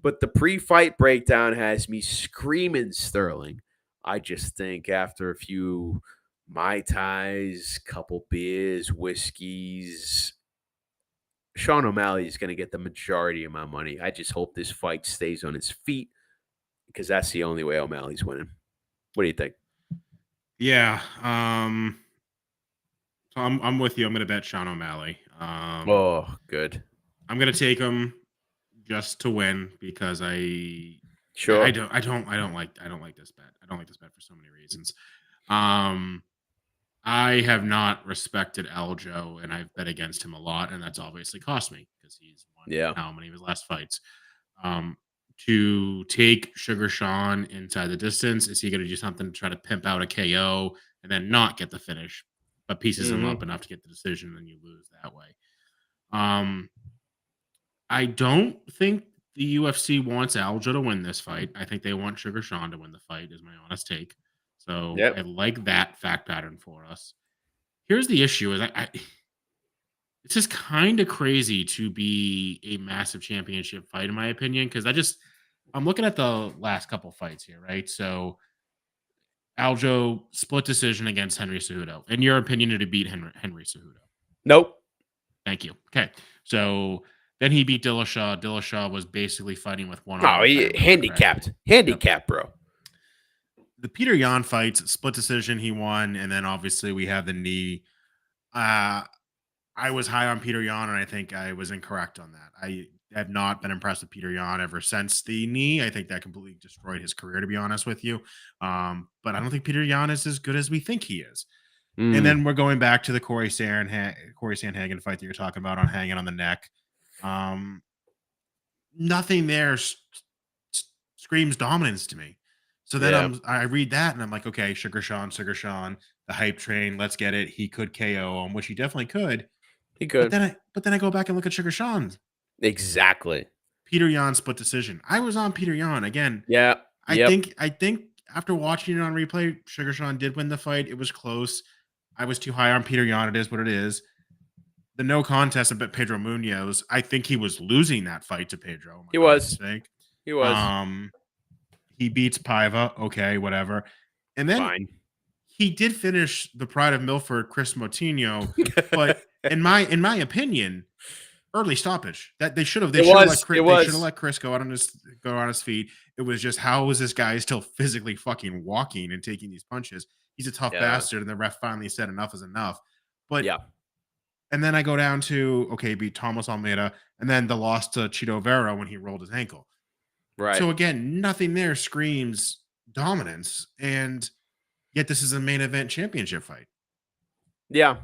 But the pre-fight breakdown has me screaming Sterling. I just think after a few Mai Tais, couple beers, whiskeys, Sean O'Malley is going to get the majority of my money. I just hope this fight stays on his feet because that's the only way O'Malley's winning. What do you think? Yeah. So I'm with you. I'm going to bet Sean O'Malley. Oh, good. I'm going to take him just to win because I Sure. don't like this bet. I don't like this bet for so many reasons. I have not respected Aljo, and I've bet against him a lot, and that's obviously cost me because he's won how many of his last fights. To take Sugar Sean inside the distance, is he going to do something to try to pimp out a KO and then not get the finish, but pieces him up enough to get the decision, and then you lose that way? I don't think the UFC wants Aljo to win this fight. I think they want Sugar Sean to win the fight, is my honest take. So I like that fact pattern for us. Here's the issue: is it's just kind of crazy to be a massive championship fight, in my opinion, because I'm looking at the last couple fights here, right? So Aljo split decision against Henry Cejudo. In your opinion, did he beat Henry Cejudo? Nope. Thank you. Okay, so then he beat Dillashaw. Dillashaw was basically fighting with one. Oh, he handicapped. Right? Handicapped, bro. The Peter Yan fights, split decision, he won, and then obviously we have the knee. I was high on Peter Yan, and I think I was incorrect on that. I have not been impressed with Peter Yan ever since the knee. I think that completely destroyed his career, to be honest with you. But I don't think Peter Yan is as good as we think he is. And then we're going back to the Corey Sandhagen fight that you're talking about on hanging on the neck. Nothing there screams dominance to me. So then I read that and I'm like, okay, Sugar Sean, the hype train, let's get it. He could KO him, which he definitely could. He could. But then I go back and look at Sugar Sean. Exactly. Peter Yan split decision. I was on Peter Yan again. Yeah. I think after watching it on replay, Sugar Sean did win the fight. It was close. I was too high on Peter Yan. It is what it is. The no contest of Pedro Munoz, I think he was losing that fight to Pedro. He was. He was. He beats Paiva. Okay, whatever. And then he did finish the Pride of Milford, Chris Moutinho. But in my opinion, early stoppage. That they should have. They should have let Chris go on his feet. It was just, how is this guy still physically fucking walking and taking these punches? He's a tough bastard, and the ref finally said enough is enough. But and then I go down to beat Thomas Almeida, and then the loss to Chito Vera when he rolled his ankle. Right. So again, nothing there screams dominance, and yet this is a main event championship fight. Yeah,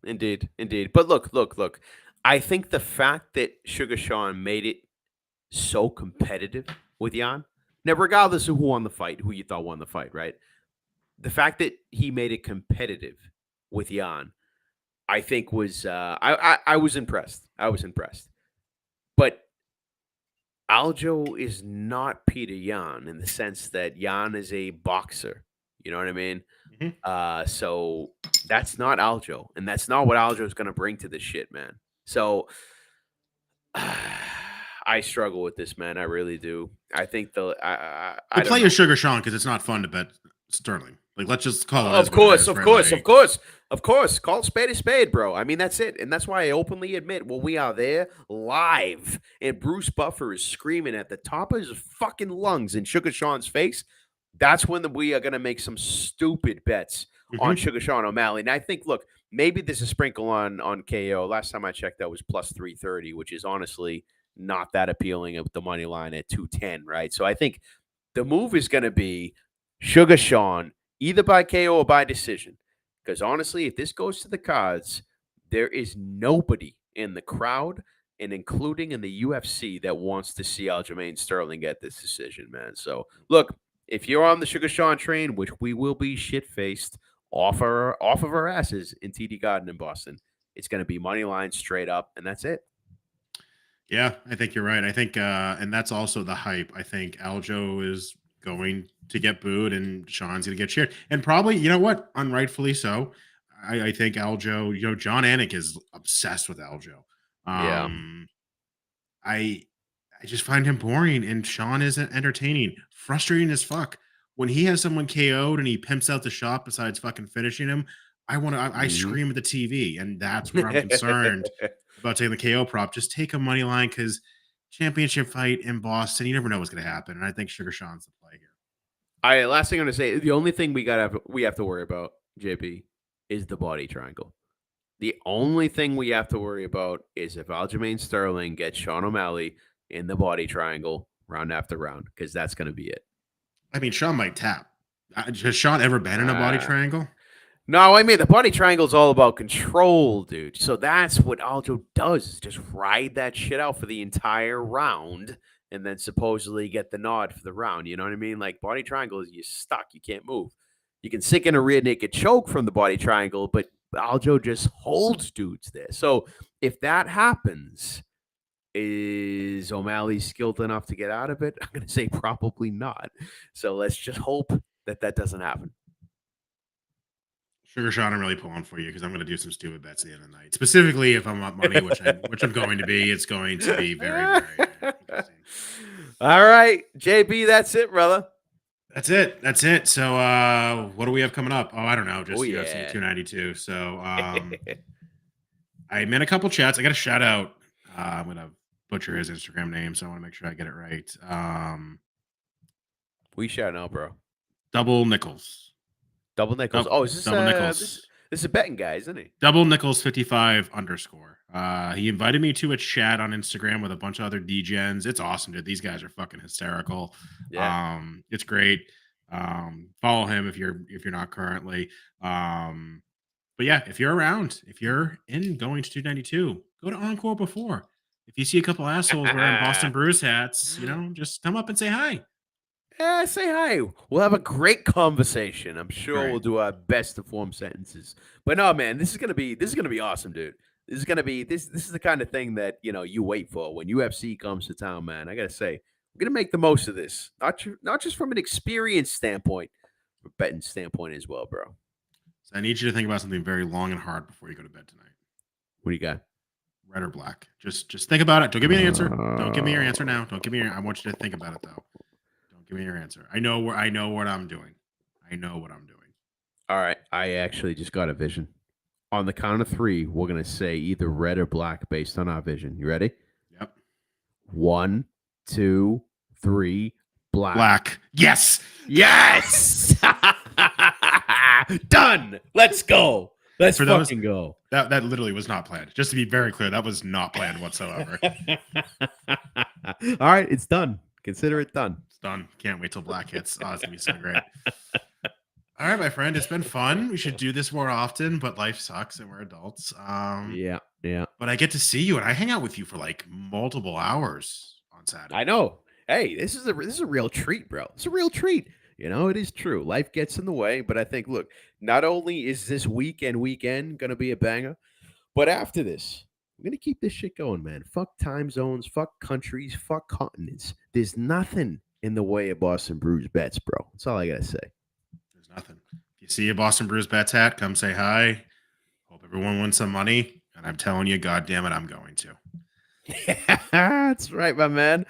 indeed. But look. I think the fact that Sugar Sean made it so competitive with Yan, now regardless of who won the fight, who you thought won the fight, right? The fact that he made it competitive with Yan, I think was I was impressed. But Aljo is not Peter Yan in the sense that Yan is a boxer. You know what I mean? Mm-hmm. So that's not Aljo, and that's not what Aljo is going to bring to this shit, man. So I struggle with this, man. I really do. I think I play your Sugar Sean because it's not fun to bet Sterling. Like, let's just call it. Of course. Call a spade, bro. I mean, that's it. And that's why I openly admit when we are there live and Bruce Buffer is screaming at the top of his fucking lungs in Sugar Sean's face, that's when we are going to make some stupid bets on Sugar Sean O'Malley. And I think, look, maybe there's a sprinkle on KO. Last time I checked, that was plus 330, which is honestly not that appealing of the money line at 210, right? So I think The move is going to be Sugar Sean, either by KO or by decision. Because honestly, if this goes to the cards, there is nobody in the crowd and including in the UFC that wants to see Aljamain Sterling get this decision, man. So look, if you're on the Sugar Sean train, which we will be shit faced off of our asses in TD Garden in Boston, it's going to be money line straight up, and that's it. Yeah, I think you're right. I think, and that's also the hype. I think Aljo is going to get booed and Sean's going to get cheered. And probably, you know what? Unrightfully so. I think Aljo, John Anik is obsessed with Aljo. Yeah. I I just find him boring and Sean isn't entertaining. Frustrating as fuck. When he has someone KO'd and he pimps out the shot besides fucking finishing him, I Mhm. scream at the TV, and that's where I'm concerned about taking the KO prop. Just take a money line because championship fight in Boston, you never know what's going to happen. And I think Sugar Sean's the play here. All right, last thing I'm gonna say, the only thing we have to worry about, JP, is the body triangle. The only thing we have to worry about is if Aljamain Sterling gets Sean O'Malley in the body triangle round after round, because that's gonna be it. I mean, Sean might tap. Has Sean ever been in a body Uh, triangle? no, I mean the body triangle is all about control, dude. So that's what Aljo does: just ride that shit out for the entire round, and then supposedly get the nod for the round. You know what I mean? Like body triangle is you're stuck, you can't move. You can sink in a rear naked choke from the body triangle, but Aljo just holds dudes there. So if that happens, is O'Malley skilled enough to get out of it? I'm gonna say probably not. So let's just hope that that doesn't happen. Sugar Sean, I'm really pulling for you because I'm going to do some stupid bets at the end of the night. Specifically, if I'm up money, which I'm going to be, it's going to be very, very interesting. All right, JB, that's it, brother. That's it. That's it. So, what do we have coming up? Oh, I don't know. Oh Just UFC yeah. 292. So, I'm in a couple chats. I got a shout out. I'm gonna butcher his Instagram name, so I want to make sure I get it right. We shout out, bro. Double Nichols. Double Nichols. Oh, is this Double this Nichols. this is a betting guy, isn't he? Double Nichols 55 underscore. He invited me to a chat on Instagram with a bunch of other DGens. It's awesome, dude. These guys are fucking hysterical. Yeah. It's great. Follow him if you're not currently. But yeah, if you're around, if you're in going to 292, go to Encore before. If you see a couple assholes wearing Boston Brews hats, just come up and say hi. Yeah, say hi. We'll have a great conversation. I'm sure we'll Great. do our best to form sentences. But no, man, this is gonna be awesome, dude. This is gonna be this is the kind of thing that you wait for when UFC comes to town, man. I gotta say, we're gonna make the most of this. Not just from an experience standpoint, but betting standpoint as well, bro. So I need you to think about something very long and hard before you go to bed tonight. What do you got? Red or black? Just think about it. Don't give me an answer. Don't give me your answer now. Don't give me I want you to think about it though. Don't give me your answer. I know what I'm doing. I know what I'm doing. All right, I actually just got a vision. On the count of three, we're gonna say either red or black based on our vision. You ready? Yep. 1, 2, 3. Black. Black. Yes. Yes. Done. Let's go. Let's For those- fucking go. That literally was not planned. Just to be very clear, that was not planned whatsoever. All right, it's done. Consider it done. It's done. Can't wait till black hits. Oh, it's gonna be so great. All right, my friend. It's been fun. We should do this more often, but life sucks and we're adults. Yeah. But I get to see you and I hang out with you for like multiple hours on Saturday. I know. Hey, this is a real treat, bro. It's a real treat. It is true. Life gets in the way, but I think, look, not only is this weekend gonna be a banger, but after this, we're gonna keep this shit going, man. Fuck time zones, fuck countries, fuck continents. There's nothing in the way of Boston Brews bets, bro. That's all I gotta say. There's nothing. If you see a Boston Brews Bets hat, come say hi. Hope everyone wins some money. And I'm telling you, God damn it, I'm going to. That's right, my man.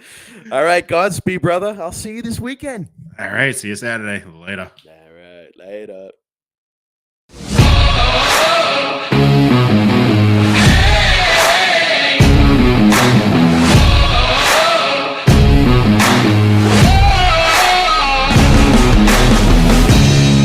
All right, Godspeed, brother. I'll see you this weekend. All right. See you Saturday. Later. All right, later.